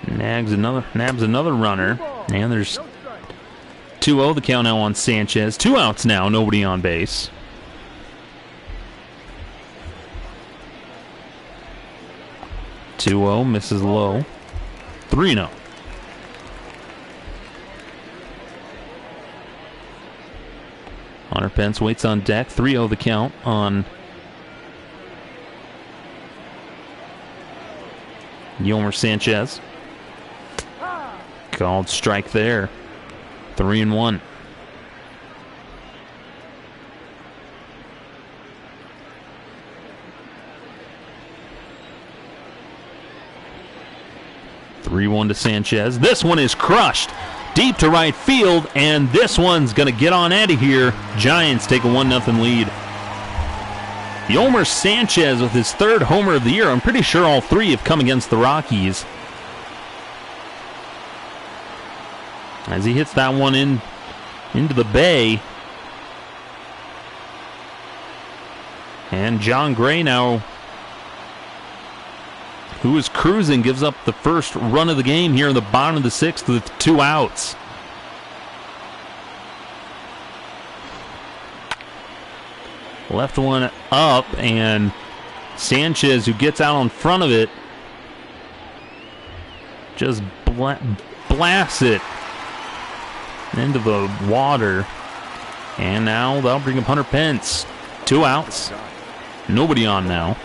nabs another runner. And there's 2-0 the count now on Sanchez. 2 outs now, nobody on base. (2-0) misses low. 3-0. Hunter Pence waits on deck. 3-0 the count on Yolmer Sanchez. Called strike there. 3-1. To Sanchez. This one is crushed deep to right field, and this one's going to get on out of here. Giants take a 1-0 lead. Yolmer Sanchez with his 3rd homer of the year. I'm pretty sure all 3 have come against the Rockies. As he hits that one into the bay. And John Gray now, who is cruising, gives up the first run of the game here in the bottom of the 6th with 2 outs. Left one up, and Sanchez, who gets out in front of it, just blasts it into the water. And now they'll bring up Hunter Pence. 2 outs. Nobody on now.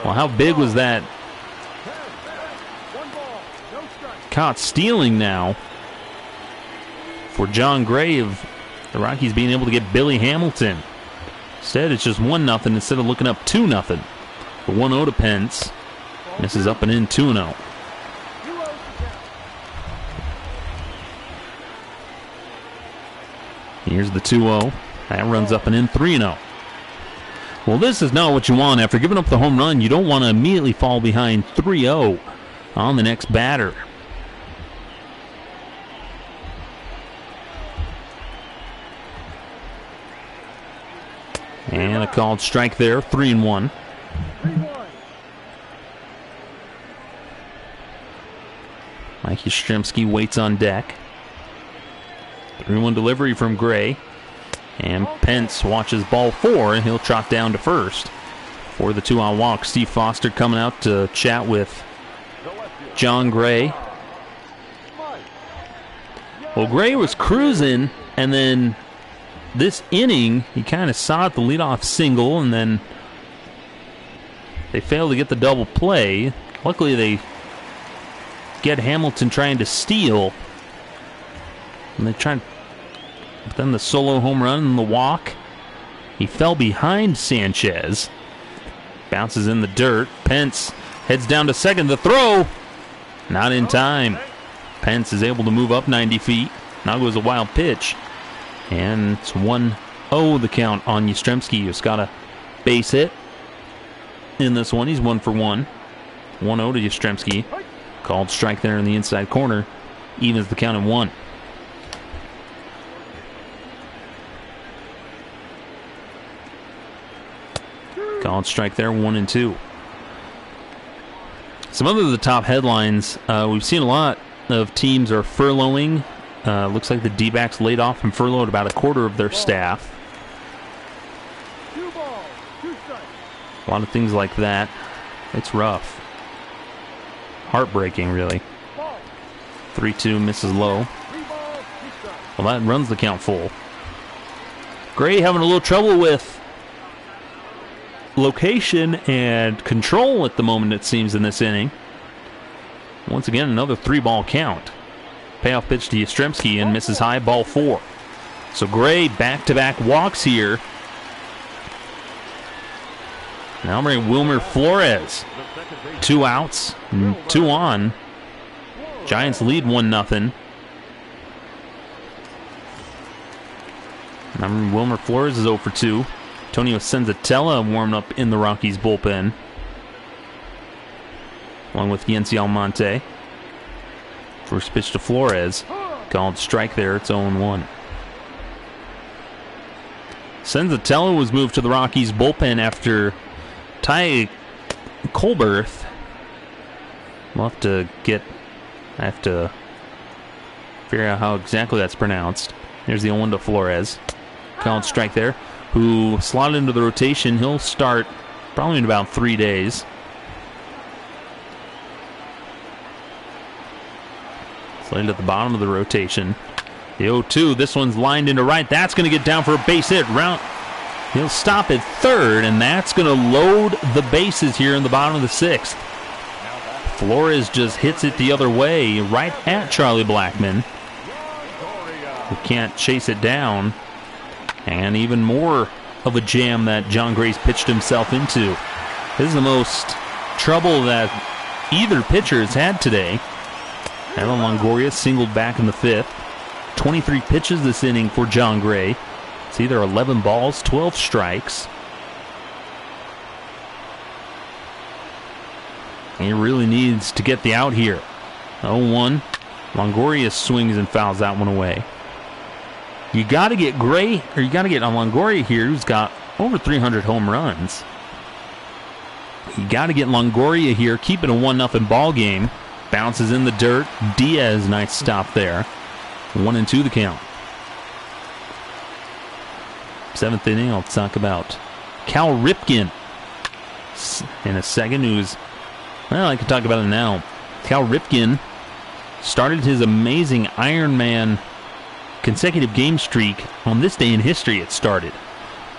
Well, how big was that? Caught stealing now for John Gray of the Rockies being able to get Billy Hamilton. Instead, it's just 1-0 instead of looking up 2-0. The 1-0 to Pence. Misses up and in. 2-0. Here's the 2-0. That runs up and in. 3-0. Well, this is not what you want. After giving up the home run, you don't want to immediately fall behind 3-0 on the next batter. And a called strike there. 3-1. Mikey Yastrzemski waits on deck. 3-1 delivery from Gray. And Pence watches ball 4, and he'll trot down to first for the 2-out walk. Steve Foster coming out to chat with John Gray. Well, Gray was cruising, and then this inning, he kind of saw the leadoff single, and then they failed to get the double play. Luckily, they get Hamilton trying to steal, and they try. But then the solo home run and the walk. He fell behind Sanchez. Bounces in the dirt. Pence heads down to second. The throw, not in time. Pence is able to move up 90 feet. Now goes a wild pitch. And it's 1-0 the count on Yastrzemski, who's got a base hit in this one. He's 1 for 1. 1-0 to Yastrzemski. Called strike there in the inside corner. Evens the count at 1. Called strike there, 1-2. Some other of the top headlines, we've seen a lot of teams are furloughing. Looks like the D-backs laid off and furloughed about a quarter of their staff. A lot of things like that. It's rough. Heartbreaking, really. 3-2 misses low. Well, that runs the count full. Gray having a little trouble with location and control at the moment, it seems, in this inning. Once again, another 3-ball count. Payoff pitch to Yastrzemski and misses high, ball 4. So Gray back-to-back walks here. Now bring Wilmer Flores. 2 outs, 2 on. Giants lead 1-0. Now Wilmer Flores is 0 for 2. Antonio Senzatella warmed up in the Rockies bullpen, along with Yency Almonte. First pitch to Flores. Called strike there. It's 0-1. Senzatella was moved to the Rockies bullpen after Ty Colberth. I have to figure out how exactly that's pronounced. There's the 0-1 to Flores. Called strike there. Who slotted into the rotation. He'll start probably in about 3 days. Slated at the bottom of the rotation. The 0-2. This one's lined into right. That's going to get down for a base hit. He'll stop at third, and that's going to load the bases here in the bottom of the 6th. Flores just hits it the other way, right at Charlie Blackmon, who can't chase it down. And even more of a jam that John Gray's pitched himself into. This is the most trouble that either pitcher has had today. Evan Longoria singled back in the 5th. 23 pitches this inning for John Gray. It's either 11 balls, 12 strikes. He really needs to get the out here. 0-1. Longoria swings and fouls that one away. You got to get Gray, or you got to get Longoria here, who's got over 300 home runs. You got to get Longoria here, keep it a 1-0 ball game. Bounces in the dirt. Diaz, nice stop there. 1-2 the count. 7th inning, I'll talk about Cal Ripken in a second, I can talk about it now. Cal Ripken started his amazing Ironman consecutive game streak on this day in history. It started.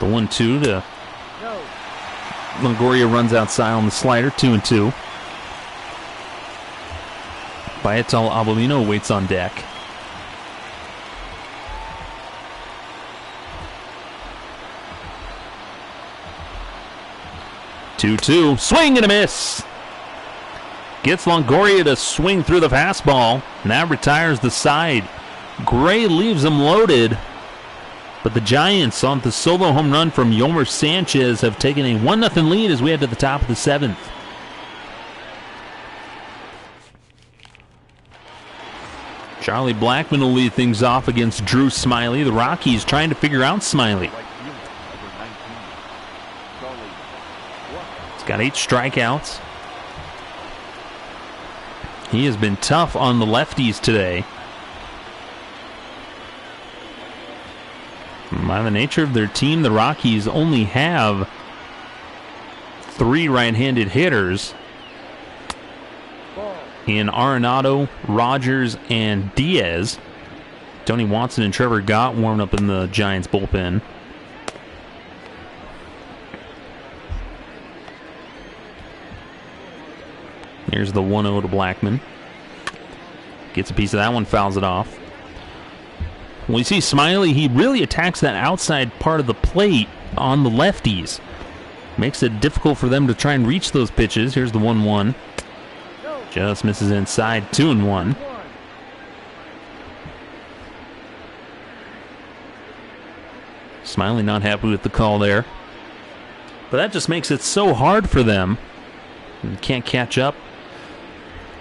The 1-2 to Longoria runs outside on the slider, 2-2. Bayetal Abolino waits on deck. Two, swing and a miss. Gets Longoria to swing through the fastball. Now retires the side. Gray leaves him loaded. But the Giants, on the solo home run from Yomer Sanchez, have taken a 1-0 lead as we head to the top of the 7th. Charlie Blackmon will lead things off against Drew Smiley. The Rockies trying to figure out Smiley. He's got 8 strikeouts. He has been tough on the lefties today. By the nature of their team, the Rockies only have 3 right-handed hitters in Arenado, Rogers, and Diaz. Tony Watson and Trevor Gott warmed up in the Giants bullpen. Here's the 1-0 to Blackmon. Gets a piece of that one, fouls it off. When you see Smiley, he really attacks that outside part of the plate on the lefties. Makes it difficult for them to try and reach those pitches. Here's the 1-1. Just misses inside, 2-1. Smiley not happy with the call there. But that just makes it so hard for them. You can't catch up.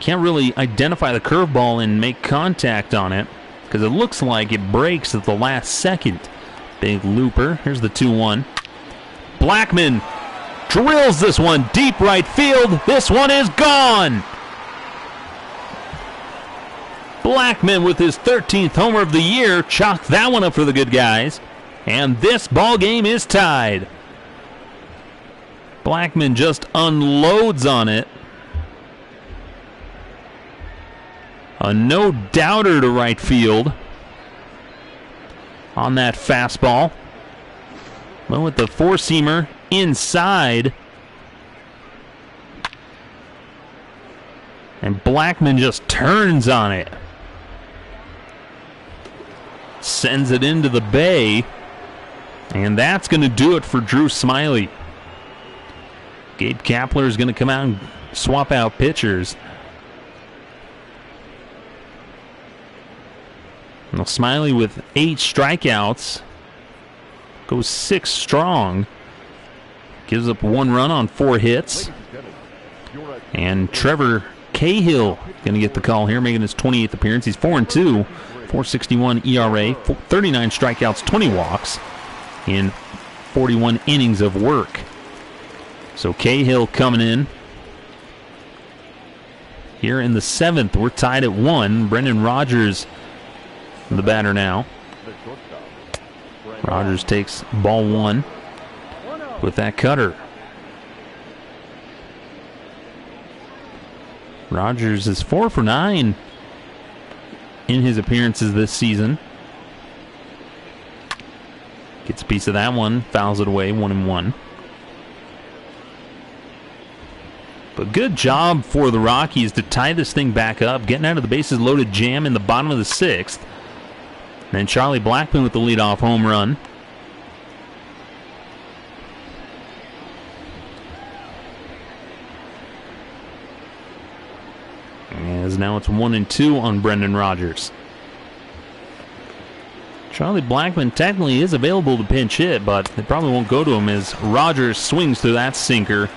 Can't really identify the curveball and make contact on it, because it looks like it breaks at the last second. Big looper. Here's the 2-1. Blackmon drills this one deep right field. This one is gone. Blackmon with his 13th homer of the year chalked that one up for the good guys. And this ball game is tied. Blackmon just unloads on it. A no-doubter to right field on that fastball. Well, with the four-seamer inside. And Blackman just turns on it. Sends it into the bay. And that's going to do it for Drew Smiley. Gabe Kapler is going to come out and swap out pitchers. Now Smiley with 8 strikeouts. Goes 6 strong. Gives up 1 run on 4 hits. And Trevor Cahill going to get the call here, making his 28th appearance. He's 4-2, 4.61 ERA, 39 strikeouts, 20 walks in 41 innings of work. So Cahill coming in. Here in the 7th, we're tied at 1. Brendan Rogers, the batter now. Rogers takes ball 1 with that cutter. Rogers is 4 for 9 in his appearances this season. Gets a piece of that one, fouls it away, 1-1. But good job for the Rockies to tie this thing back up, getting out of the bases loaded jam in the bottom of the 6th. Then Charlie Blackman with the leadoff home run. As now it's 1-2 on Brendan Rogers. Charlie Blackman technically is available to pinch hit, but they probably won't go to him as Rogers swings through that sinker.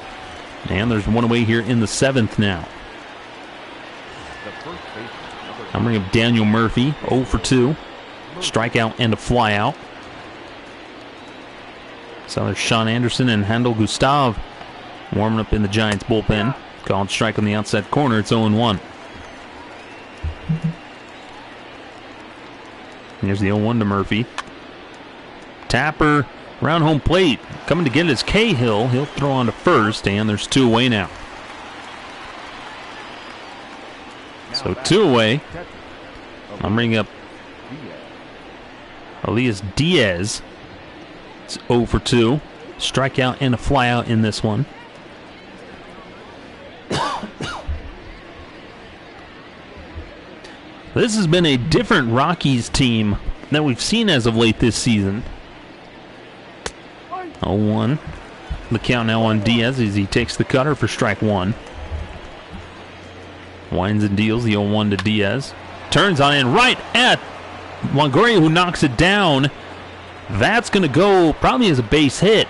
And there's one away here in the 7th now. I'm bringing up Daniel Murphy, 0 for 2. Strikeout and a flyout. So there's Sean Anderson and Handel Gustav warming up in the Giants bullpen. Called strike on the outside corner. It's 0-1. Here's the 0-1 to Murphy. Tapper around home plate. Coming to get it is Cahill. He'll throw on to first, and there's 2 away now. So 2 away. I'm bringing up Elias Diaz. It's 0 for 2. Strikeout and a flyout in this one. This has been a different Rockies team that we've seen as of late this season. 0-1. The count now on Diaz as he takes the cutter for strike 1. Winds and deals the 0-1 to Diaz. Turns on in right at Longoria, who knocks it down. That's going to go probably as a base hit.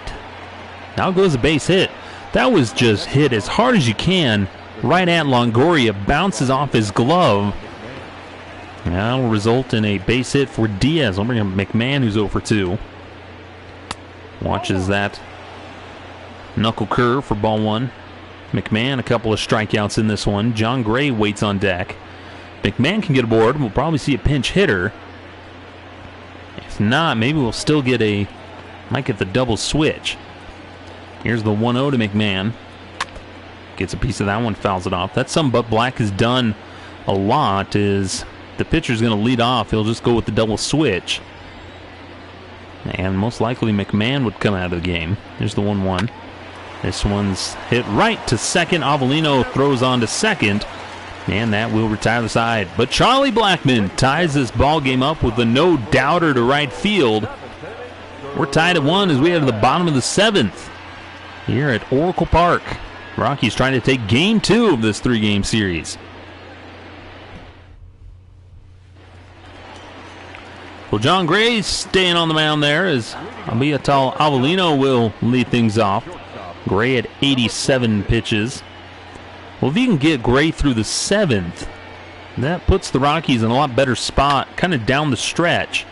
Now goes a base hit. That was just hit as hard as you can right at Longoria. Bounces off his glove. That will result in a base hit for Diaz. I'll bring up McMahon, who's 0 for 2. Watches that knuckle curve for ball 1. McMahon, a couple of strikeouts in this one. John Gray waits on deck. McMahon can get aboard. We'll probably see a pinch hitter. If not, maybe we'll still get might get the double switch. Here's the 1-0 to McMahon. Gets a piece of that one, fouls it off. That's something Buck Black has done a lot, is the pitcher's going to lead off. He'll just go with the double switch. And most likely McMahon would come out of the game. There's the 1-1. This one's hit right to second. Avellino throws on to second. And that will retire the side. But Charlie Blackman ties this ball game up with a no-doubter to right field. We're tied at 1 as we head to the bottom of the 7th here at Oracle Park. Rockies trying to take game 2 of this 3-game series. Well, John Gray staying on the mound there as Abiatal Avellino will lead things off. Gray at 87 pitches. Well, if you can get Gray through the 7th, that puts the Rockies in a lot better spot, kind of down the stretch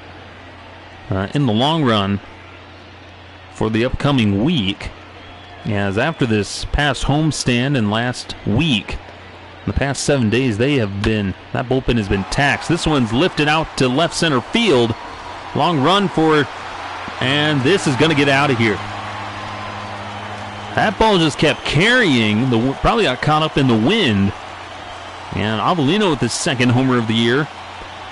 in the long run for the upcoming week. As after this past homestand and last week, the past 7 days, that bullpen has been taxed. This one's lifted out to left center field. Long run for it, and this is going to get out of here. That ball just kept carrying. Probably got caught up in the wind. And Avellino with his 2nd homer of the year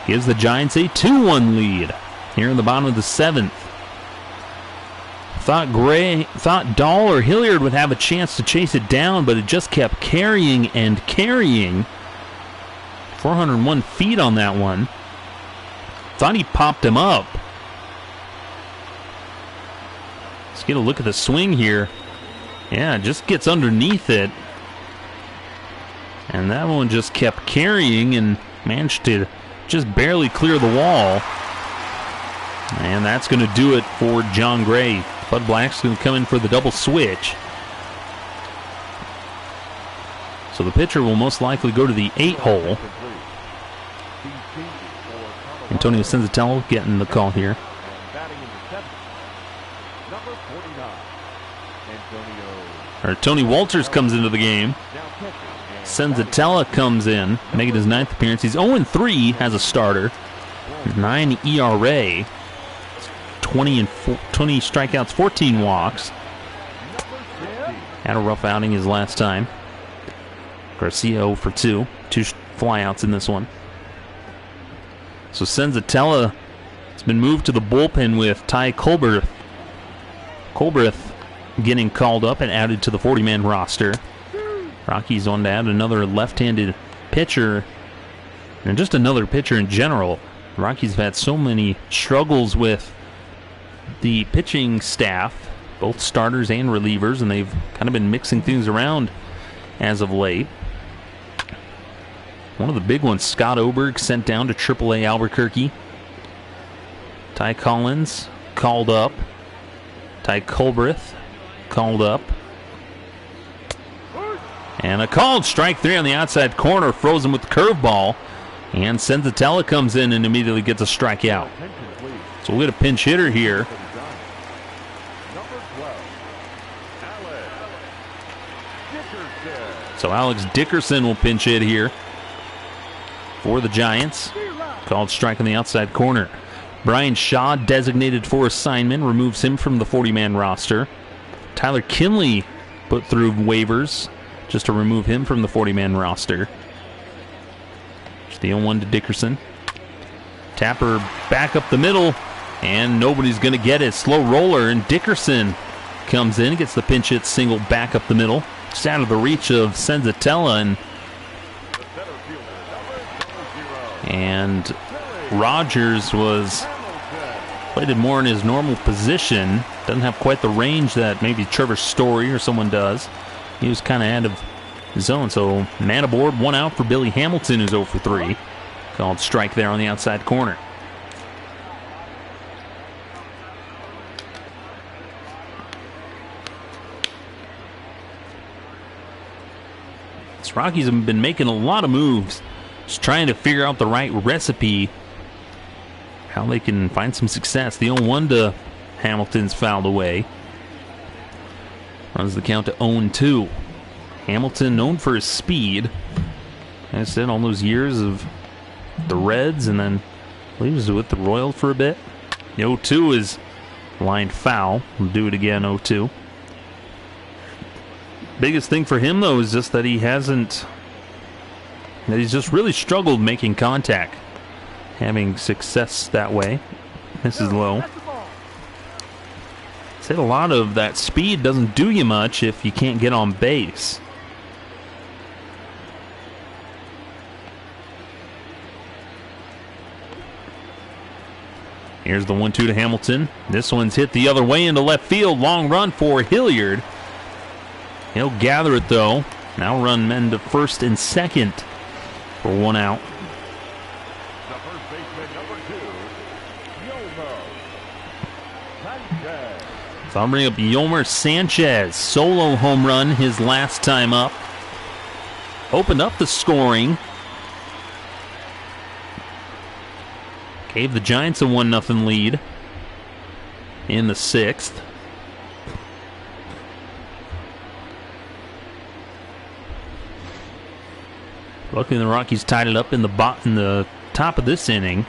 gives the Giants a 2-1 lead here in the bottom of the 7th. Thought Dahl or Hilliard would have a chance to chase it down, but it just kept carrying and carrying. 401 feet on that one. Thought he popped him up. Let's get a look at the swing here. Yeah, just gets underneath it. And that one just kept carrying and managed to just barely clear the wall. And that's going to do it for John Gray. Bud Black's going to come in for the double switch. So the pitcher will most likely go to the 8 hole. Antonio Senzatello getting the call here. Tony Walters comes into the game. Senzatella comes in, making his 9th appearance. He's 0-3 as a starter. 9 ERA. 20 strikeouts, 14 walks. Had a rough outing his last time. Garcia 0 for 2. 2 flyouts in this one. So Senzatella has been moved to the bullpen with Ty Colbreth. Colbreth getting called up and added to the 40-man roster. Rockies on to add another left-handed pitcher, and just another pitcher in general. Rockies have had so many struggles with the pitching staff, both starters and relievers, and they've kind of been mixing things around as of late. One of the big ones, Scott Oberg, sent down to AAA Albuquerque. Ty Collins called up. Ty Colbreth called up. And a called strike 3 on the outside corner, frozen with the curveball. And Senzatella comes in and immediately gets a strikeout. So we'll get a pinch hitter here. So Alex Dickerson will pinch hit here for the Giants. Called strike on the outside corner. Brian Shaw, designated for assignment, removes him from the 40-man roster. Tyler Kinley put through waivers just to remove him from the 40-man roster. Just the 0-1 to Dickerson. Tapper back up the middle, and nobody's going to get it. Slow roller, and Dickerson comes in, gets the pinch hit single back up the middle. Just out of the reach of Senzatella, and Rogers played it more in his normal position. Doesn't have quite the range that maybe Trevor Story or someone does. He was kind of out of zone. So man aboard, 1 out for Billy Hamilton, who's 0 for 3. Called strike there on the outside corner. The Rockies have been making a lot of moves, just trying to figure out the right recipe, how they can find some success. The 0-1 to Hamilton's fouled away. Runs the count to 0-2. Hamilton, known for his speed. Like I said, all those years of the Reds, and then I believe he was with the Royals for a bit. The 0-2 is lined foul. We'll do it again, 0-2. Biggest thing for him, though, is just that he's just really struggled making contact. Having success that way. This is low. Said a lot of that speed doesn't do you much if you can't get on base. Here's the 1-2 to Hamilton. This one's hit the other way into left field. Long run for Hilliard. He'll gather it, though. Now run men to first and second for 1 out. The first baseman, number 2, So I'll bring up Yomer Sanchez. Solo home run his last time up. Opened up the scoring. Gave the Giants a 1-0 lead in the 6th. Luckily, the Rockies tied it up in the top of this inning.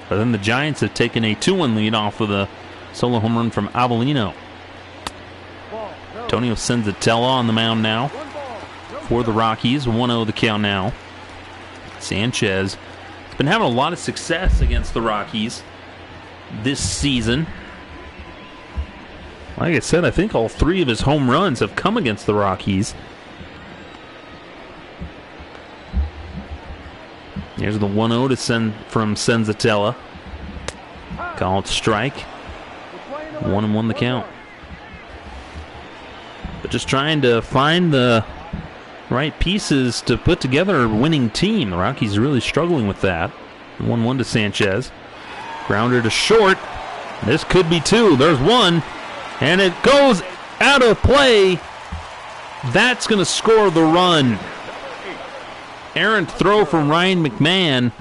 But then the Giants have taken a 2-1 lead off of the solo home run from Avellino. Antonio Senzatella on the mound now for the Rockies. 1-0 the count now. Sanchez has been having a lot of success against the Rockies this season. Like I said, I think all 3 of his home runs have come against the Rockies. Here's the 1-0 to send from Senzatella. Called strike. 1-1 the count. But just trying to find the right pieces to put together a winning team. The Rockies are really struggling with that. 1-1 to Sanchez. Grounder to short. This could be 2. There's 1. And it goes out of play. That's going to score the run. Errant throw from Ryan McMahon.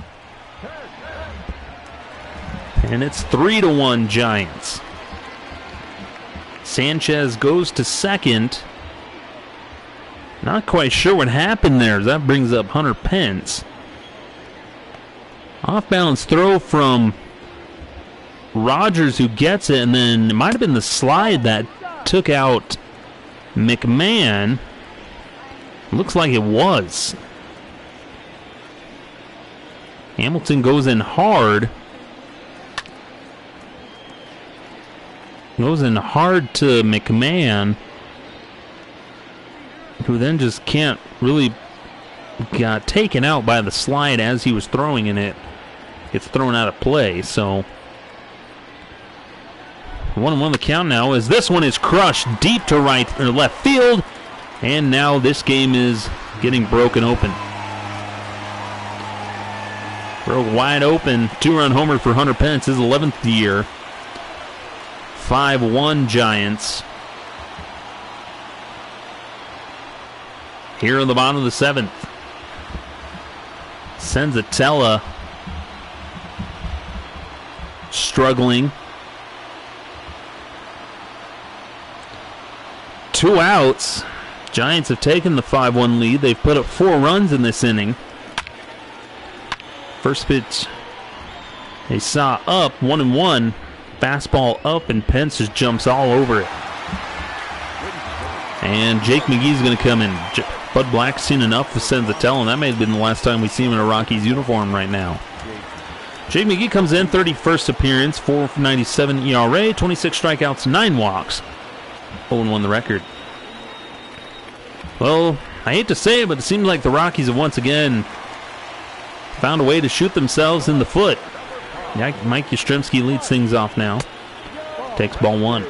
And it's 3-1 Giants. Sanchez goes to second. Not quite sure what happened there. That brings up Hunter Pence. Off-balance throw from Rogers, who gets it, and then it might have been the slide that took out McMahon. Looks like it was. Hamilton goes in hard. Goes in hard to McMahon, who then just can't really, got taken out by the slide as he was throwing, and it gets thrown out of play. So 1-1 the count now, as this one is crushed deep to right or left field, and now this game is getting broken open. Broke wide open, 2-run homer for Hunter Pence, his 11th year. 5-1 Giants. Here in the bottom of the 7th. Senzatella struggling. 2 outs. Giants have taken the 5-1 lead. They've put up 4 runs in this inning. First pitch they saw up, 1-1. Fastball up, and Pence just jumps all over it. And Jake McGee's going to come in. Bud Black's seen enough of Senzatella, and that may have been the last time we see him in a Rockies uniform right now. Jake McGee comes in, 31st appearance, 4.97 ERA, 26 strikeouts, 9 walks. 0-1 the record. Well, I hate to say it, but it seems like the Rockies have once again found a way to shoot themselves in the foot. Mike Yastrzemski leads things off now. Takes ball 1.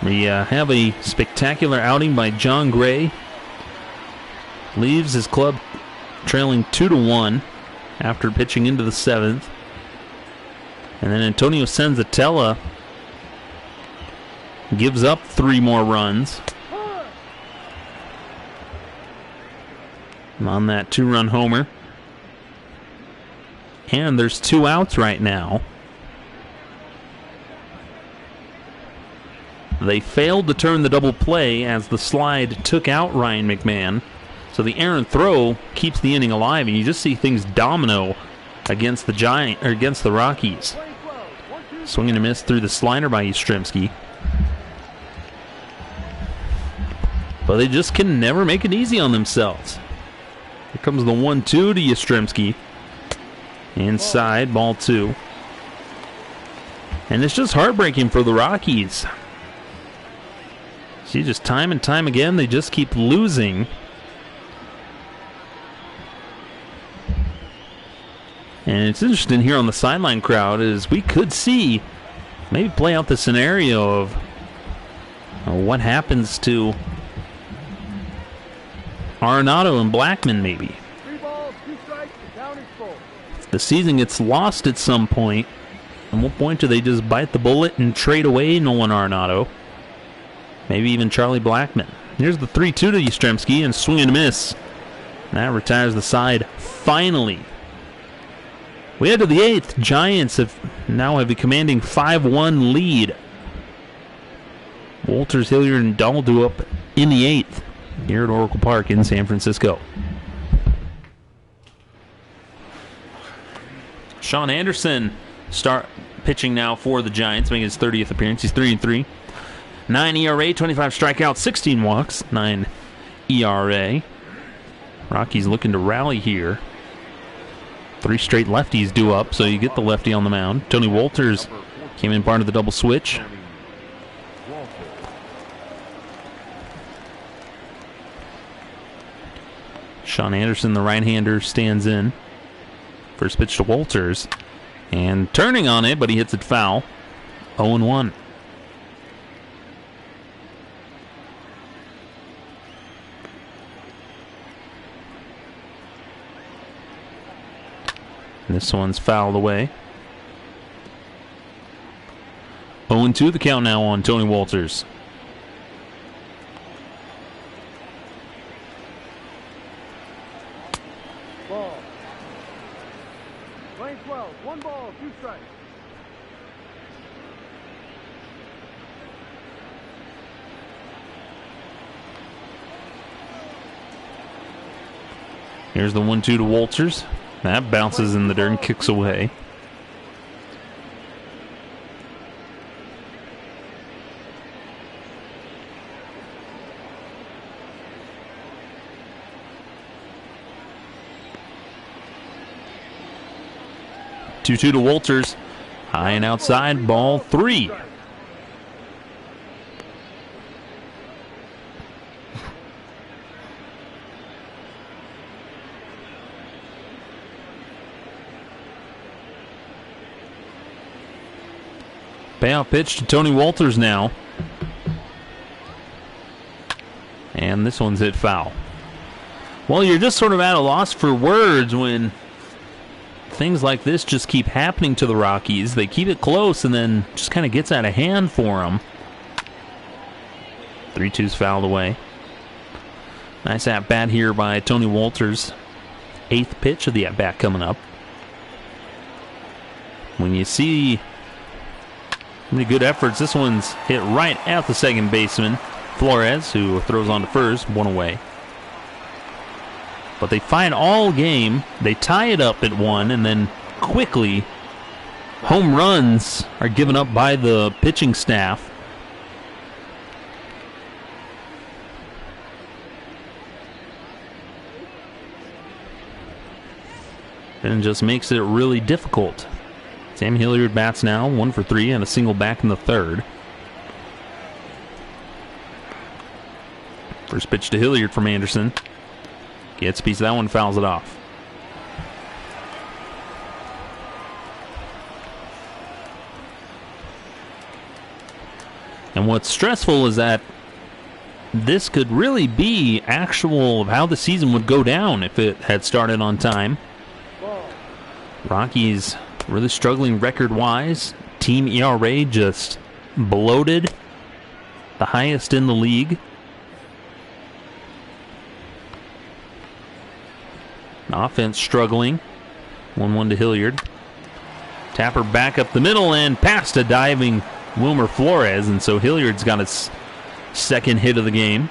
We have a spectacular outing by John Gray. Leaves his club trailing 2-1 after pitching into the 7th. And then Antonio Senzatella gives up 3 more runs on that 2-run homer. And there's 2 outs right now. They failed to turn the double play as the slide took out Ryan McMahon. So the errant throw keeps the inning alive, and you just see things domino against the Rockies. Swing and a miss through the slider by Yastrzemski. But they just can never make it easy on themselves. Here comes the 1-2 to Yastrzemski. Inside, ball 2. And it's just heartbreaking for the Rockies. See, just time and time again, they just keep losing. And it's interesting here on the sideline crowd is we could see, maybe play out the scenario of what happens to Arenado and Blackman maybe. The season gets lost at some point. At what point do they just bite the bullet and trade away Nolan Arenado? Maybe even Charlie Blackman. Here's the 3-2 to Yastrzemski, and swing and a miss. That retires the side finally. We head to the 8th. Giants now have a commanding 5-1 lead. Walters, Hilliard, and Daldo up in the 8th here at Oracle Park in San Francisco. Sean Anderson pitching now for the Giants, making his 30th appearance. He's 3-3. 9 ERA, 25 strikeouts, 16 walks, 9 ERA. Rockies looking to rally here. 3 straight lefties due up, so you get the lefty on the mound. Tony Walters came in part of the double switch. Sean Anderson, the right-hander, stands in. First pitch to Walters. And turning on it, but he hits it foul. 0-1. This one's fouled away. 0-2 the count now on Tony Walters. Ball. Lane 12, 1 ball, 2 strikes. Here's the 1-2 to Walters. That bounces in the dirt and kicks away. Two-two to Walters. High and outside, ball 3. Payoff pitch to Tony Walters now. And this one's hit foul. Well, you're just sort of at a loss for words when things like this just keep happening to the Rockies. They keep it close and then just kind of gets out of hand for them. 3-2's fouled away. Nice at-bat here by Tony Walters. 8th pitch of the at-bat coming up. When you see many good efforts, this one's hit right at the second baseman, Flores, who throws on to first, 1 away. But they fight all game. They tie it up at 1, and then quickly home runs are given up by the pitching staff. And it just makes it really difficult. Sam Hilliard bats now, 1 for 3, and a single back in the 3rd. First pitch to Hilliard from Anderson. Gets a piece of that one, fouls it off. And what's stressful is that this could really be actual of how the season would go down if it had started on time. Rockies really struggling record-wise. Team ERA just bloated. The highest in the league. Offense struggling. 1-1 to Hilliard. Tapper back up the middle and past a diving Wilmer Flores. And so Hilliard's got his second hit of the game.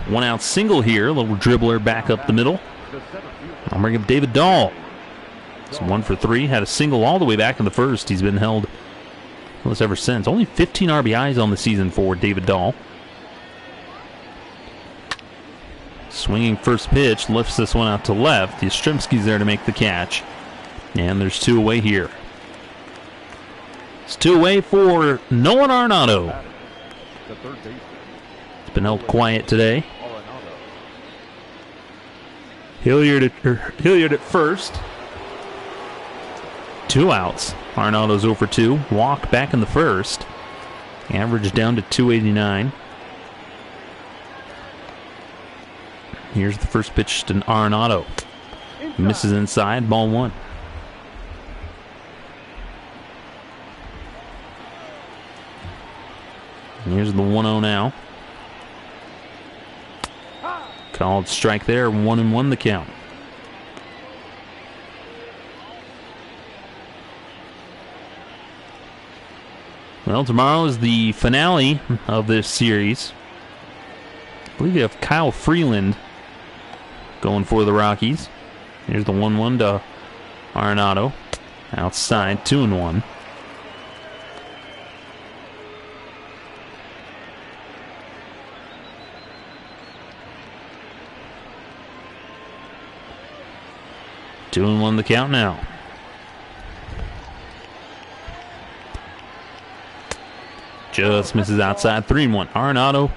1 out single here. A little dribbler back up the middle. I'll bring up David Dahl. It's 1 for 3. Had a single all the way back in the 1st. He's been held almost ever since. Only 15 RBIs on the season for David Dahl. Swinging first pitch, lifts this one out to left. Yastrzemski's there to make the catch. And there's 2 away here. It's 2 away for Nolan Arenado. It's been held quiet today. Hilliard at first. 2 outs. Arenado's 0 for 2. Walk back in the 1st. Average down to 289. Here's the first pitch to Arenado. Misses inside, ball 1. And here's the 1-0 now. Called strike there, 1-1 the count. Well, tomorrow is the finale of this series. I believe you have Kyle Freeland going for the Rockies. Here's the 1-1 to Arenado. Outside, 2-1. Two and 1 the count now. Just misses outside, 3-1. Arenado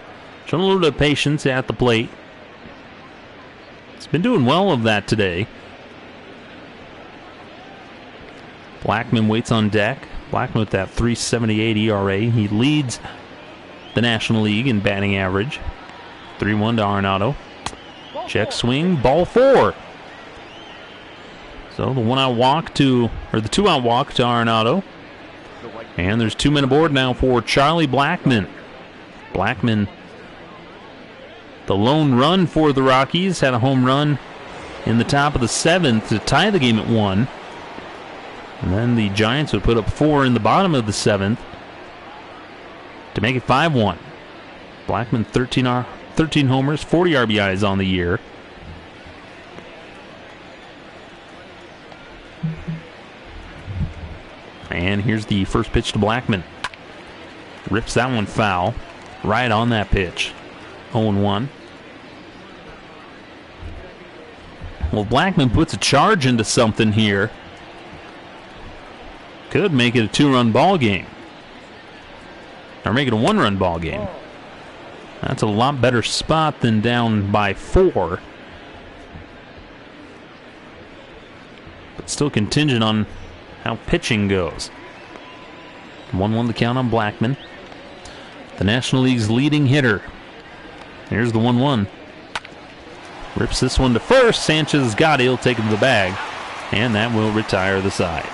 showing a little bit of patience at the plate. He's been doing well of that today. Blackman waits on deck. Blackman with that 3.78 ERA. He leads the National League in batting average. 3-1 to Arenado. Check swing, ball 4. So the 1-out walk to, or the 2-out walk to Arenado. And there's 2 men aboard now for Charlie Blackman. Blackman, the lone run for the Rockies, had a home run in the top of the 7th to tie the game at 1. And then the Giants would put up 4 in the bottom of the 7th to make it 5-1. Blackman 13 homers, 40 RBIs on the year. And here's the first pitch to Blackman. Rips that one foul. Right on that pitch. 0-1. Well, Blackman puts a charge into something here. Could make it a 2-run ball game. Or make it a 1-run ball game. That's a lot better spot than down by 4. But still contingent on how pitching goes. 1-1 the count on Blackman. The National League's leading hitter. Here's the 1-1. Rips this one to first. Sanchez got it. He'll take it to the bag. And that will retire the side.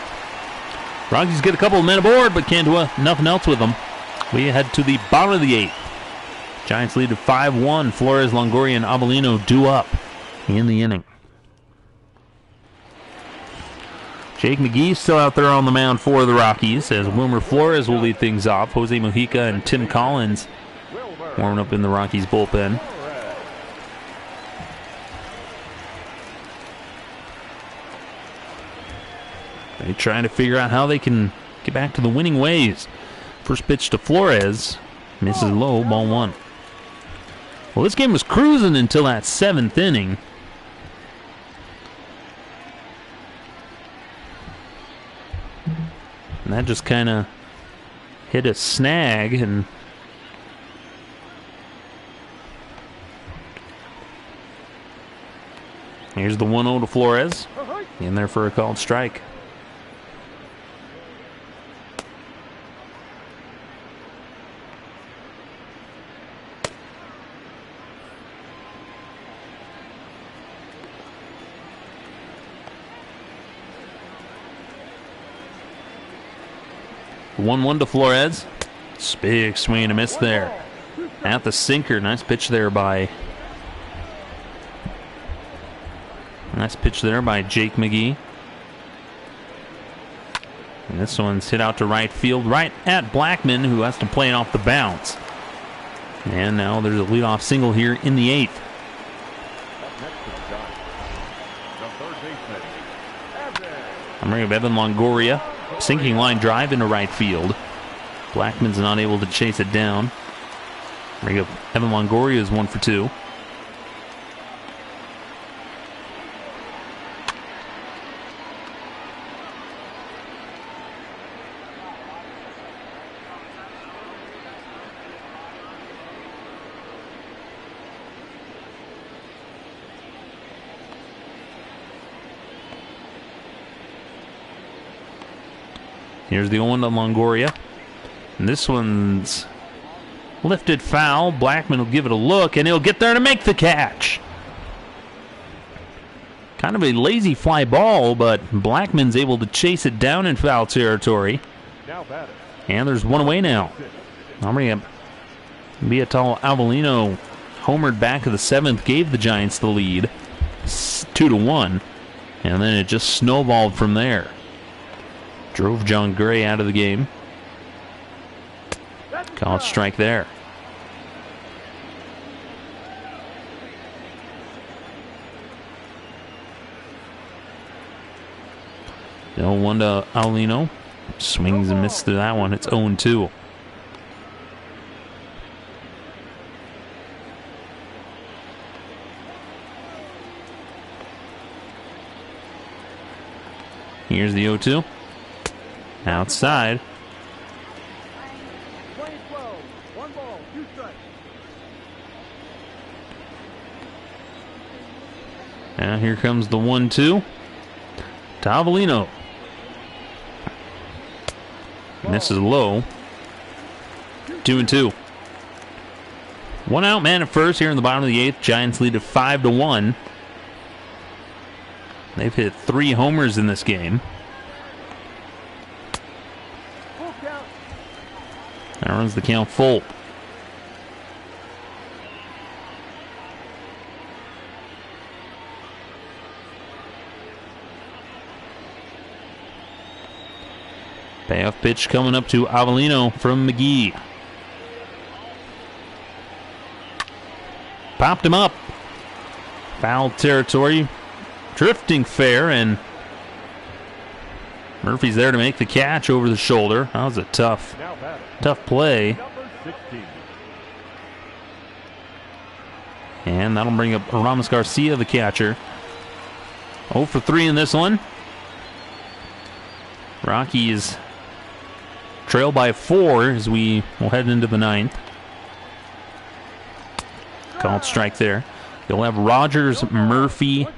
Rockies get a couple of men aboard, but can't do nothing else with them. We head to the bottom of the 8th. Giants lead to 5-1. Flores, Longoria, and Avellino due up in the inning. Jake McGee still out there on the mound for the Rockies, as Wilmer Flores will lead things off. Jose Mujica and Tim Collins warming up in the Rockies bullpen. They're trying to figure out how they can get back to the winning ways. First pitch to Flores. Misses low, ball 1. Well, this game was cruising until that 7th inning. And that just kind of hit a snag, and here's the 1-0 to Flores. In there for a called strike. The 1-1 to Flores. Big swing and a miss there. At the sinker. Nice pitch there by Jake McGee. And this one's hit out to right field, right at Blackman, who has to play it off the bounce. And now there's a leadoff single here in the 8th. I'm bringing up Evan Longoria. Sinking line drive into right field. Blackman's not able to chase it down. Bring up Evan Longoria is 1 for 2. Here's the 0-1 to Longoria. And this one's lifted foul. Blackman will give it a look, and he'll get there to make the catch. Kind of a lazy fly ball, but Blackman's able to chase it down in foul territory. And there's one away now. Viatal Avellino homered back of the 7th, gave the Giants the lead, 2-1, and then it just snowballed from there. Drove John Gray out of the game. Called strike there. The 0-1 to Avellino. Swings and misses through that one. It's 0-2. Here's the 0-2. Outside. Now here comes the 1-2 to Avellino. Misses low. 2-2. 1 out, man at first here in the bottom of the 8th. Giants lead at 5-1. They've hit 3 homers in this game. That runs the count full. Payoff pitch coming up to Avellino from McGee. Popped him up. Foul territory. Drifting fair, and Murphy's there to make the catch over the shoulder. That was a tough play. And that'll bring up Ramos Garcia, the catcher. 0 for 3 in this one. Rockies trail by 4 as we will head into the 9th. Called strike there. You'll have Rogers, Murphy, and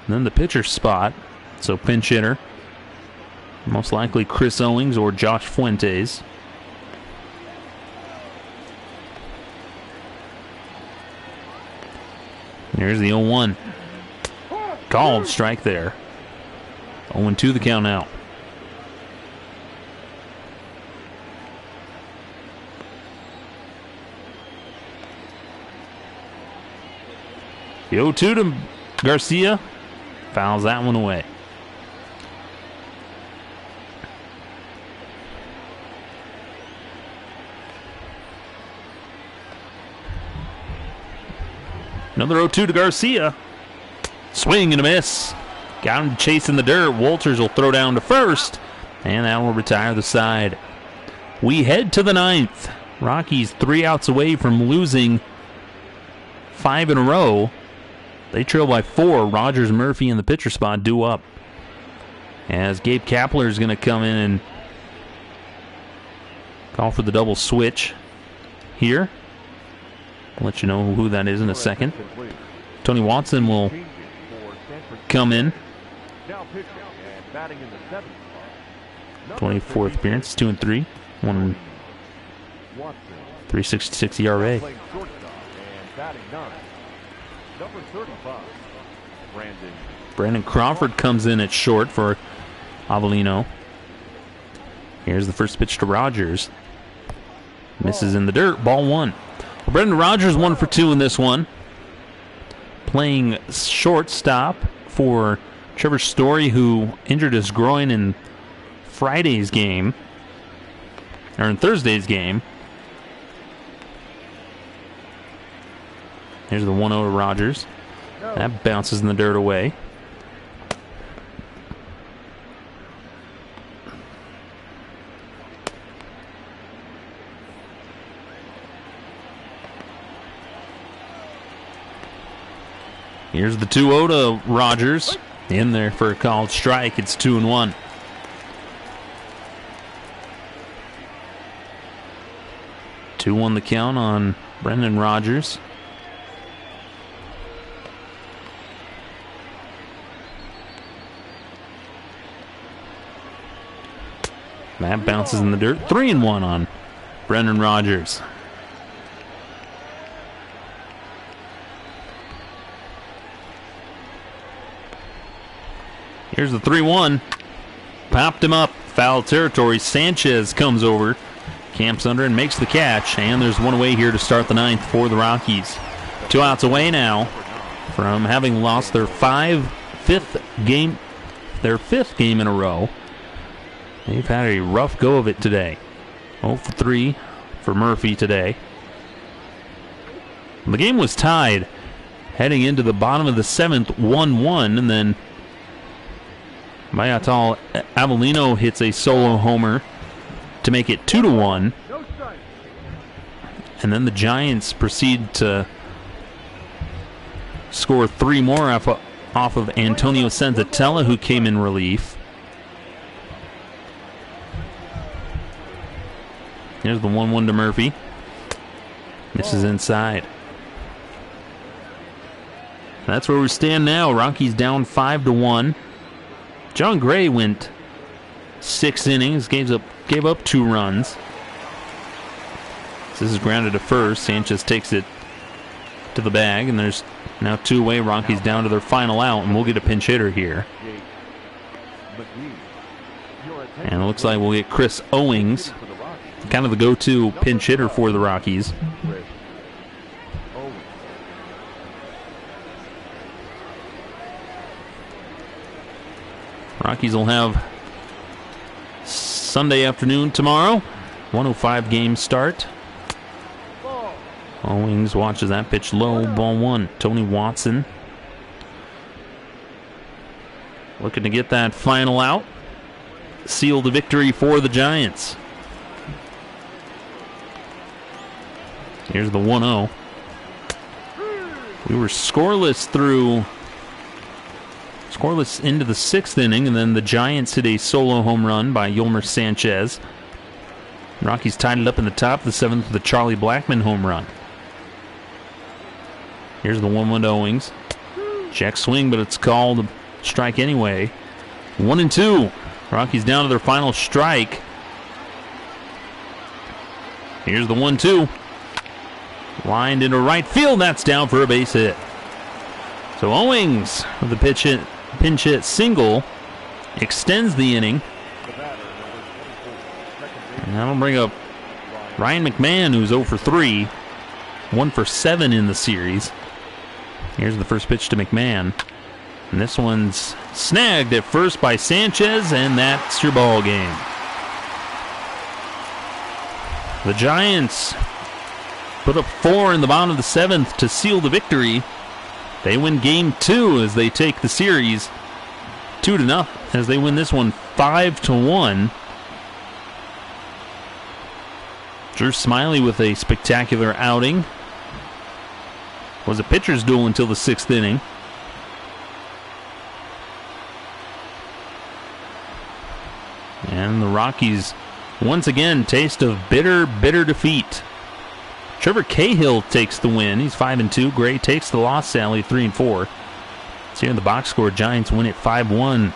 then the pitcher spot. So pinch hitter. Most likely Chris Owings or Josh Fuentes. Here's the 0-1. Called strike there. 0-2 the count now. The 0-2 to Garcia. Fouls that one away. Another 0-2 to Garcia. Swing and a miss. Got him chasing the dirt. Walters will throw down to first, and that will retire the side. We head to the 9th. Rockies 3 outs away from losing 5 in a row. They trail by 4. Rogers, Murphy in the pitcher spot due up. As Gabe Kapler is going to come in and call for the double switch here. I'll let you know who that is in a second. Tony Watson will come in. 24th appearance, 2-3, 3.66 ERA. Brandon Crawford comes in at short for Avellino. Here's the first pitch to Rogers. Misses in the dirt, ball 1. Brendan Rodgers 1 for 2 in this one. Playing shortstop for Trevor Story, who injured his groin in Friday's game, or in Thursday's game. Here's the 1-0 to Rogers. That bounces in the dirt away. Here's the 2-0 to Rogers. In there for a called strike. It's 2-1. The count on Brendan Rodgers. That bounces in the dirt. 3-1 on Brendan Rodgers. Here's the 3-1. Popped him up. Foul territory. Sanchez comes over. Camps under and makes the catch. And there's one away here to start the 9th for the Rockies. 2 outs away now from having lost their fifth game in a row. They've had a rough go of it today. 0 for 3 for Murphy today. The game was tied heading into the bottom of the 7th, 1-1, and then Mayatal Avellino hits a solo homer to make it 2-1. And then the Giants proceed to score 3 more off of Antonio Senzatella, who came in relief. Here's the 1-1 to Murphy. This is inside. That's where we stand now. Rockies down 5-1. John Gray went 6 innings, gave up 2 runs. This is grounded to first. Sanchez takes it to the bag, and there's now 2 away. Rockies down to their final out, and we'll get a pinch hitter here. And it looks like we'll get Chris Owings, kind of the go-to pinch hitter for the Rockies. Rockies will have Sunday afternoon tomorrow. 1:05 game start. Owings watches that pitch low, ball 1. Tony Watson looking to get that final out. Seal the victory for the Giants. Here's the 1-0. We were scoreless into the 6th inning, and then the Giants hit a solo home run by Yolmer Sanchez. Rockies tied it up in the top of the 7th with a Charlie Blackmon home run. Here's the 1-1 to Owings. Check swing, but it's called a strike anyway. 1-2. Rockies down to their final strike. Here's the 1-2. Lined into right field. That's down for a base hit. So Owings with the pinch hit single extends the inning. And that'll bring up Ryan McMahon, who's 0 for 3. 1 for 7 in the series. Here's the first pitch to McMahon. And this one's snagged at first by Sanchez, and that's your ball game. The Giants put up 4 in the bottom of the 7th to seal the victory. They win game 2 as they take the series 2-0 as they win this one 5-1. Drew Smyly with a spectacular outing. Was a pitcher's duel until the 6th inning. And the Rockies once again taste of bitter defeat. Trevor Cahill takes the win. He's 5-2. Gray takes the loss. Sally 3-4. It's here in the box score. Giants win it 5-1.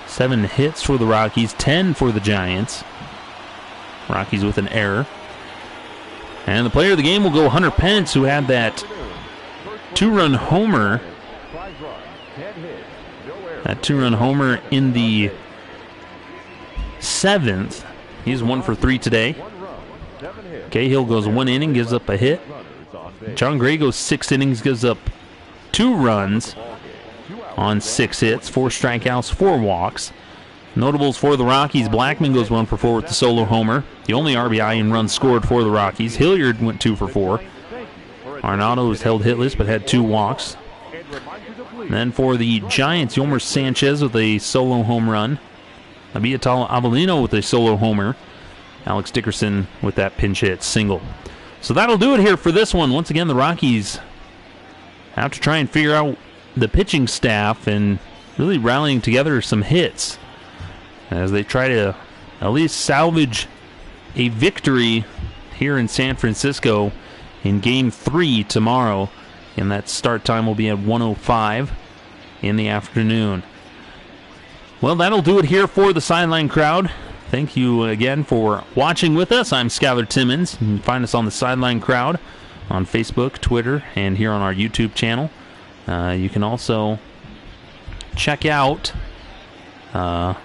7 hits for the Rockies, 10 for the Giants. Rockies with an error. And the player of the game will go Hunter Pence, who had that 2-run homer. That 2-run homer in the 7th. He's 1 for 3 today. Cahill goes 1 inning, gives up a hit. John Gray goes 6 innings, gives up 2 runs on 6 hits, 4 strikeouts, 4 walks. Notables for the Rockies: Blackmon goes 1 for 4 with the solo homer, the only RBI in runs scored for the Rockies. Hilliard went 2 for 4. Arenado was held hitless but had 2 walks. And then for the Giants, Yolmer Sanchez with a solo home run. Abiatal Avelino with a solo homer. Alex Dickerson with that pinch hit single. So that'll do it here for this one. Once again, the Rockies have to try and figure out the pitching staff and really rallying together some hits as they try to at least salvage a victory here in San Francisco in Game 3 tomorrow. And that start time will be at 1:05 in the afternoon. Well, that'll do it here for the Sideline Crowd. Thank you again for watching with us. I'm Skylar Timmons. You can find us on the Sideline Crowd on Facebook, Twitter, and here on our YouTube channel. You can also check out... I'm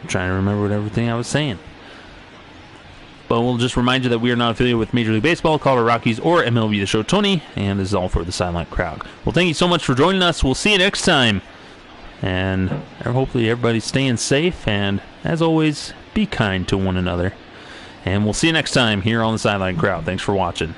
trying to remember what everything I was saying. But we'll just remind you that we are not affiliated with Major League Baseball, Colorado Rockies, or MLB The Show Tony, and this is all for the Sideline Crowd. Well, thank you so much for joining us. We'll see you next time. And hopefully everybody's staying safe, and as always, be kind to one another. And we'll see you next time here on the Sideline Crowd. Thanks for watching.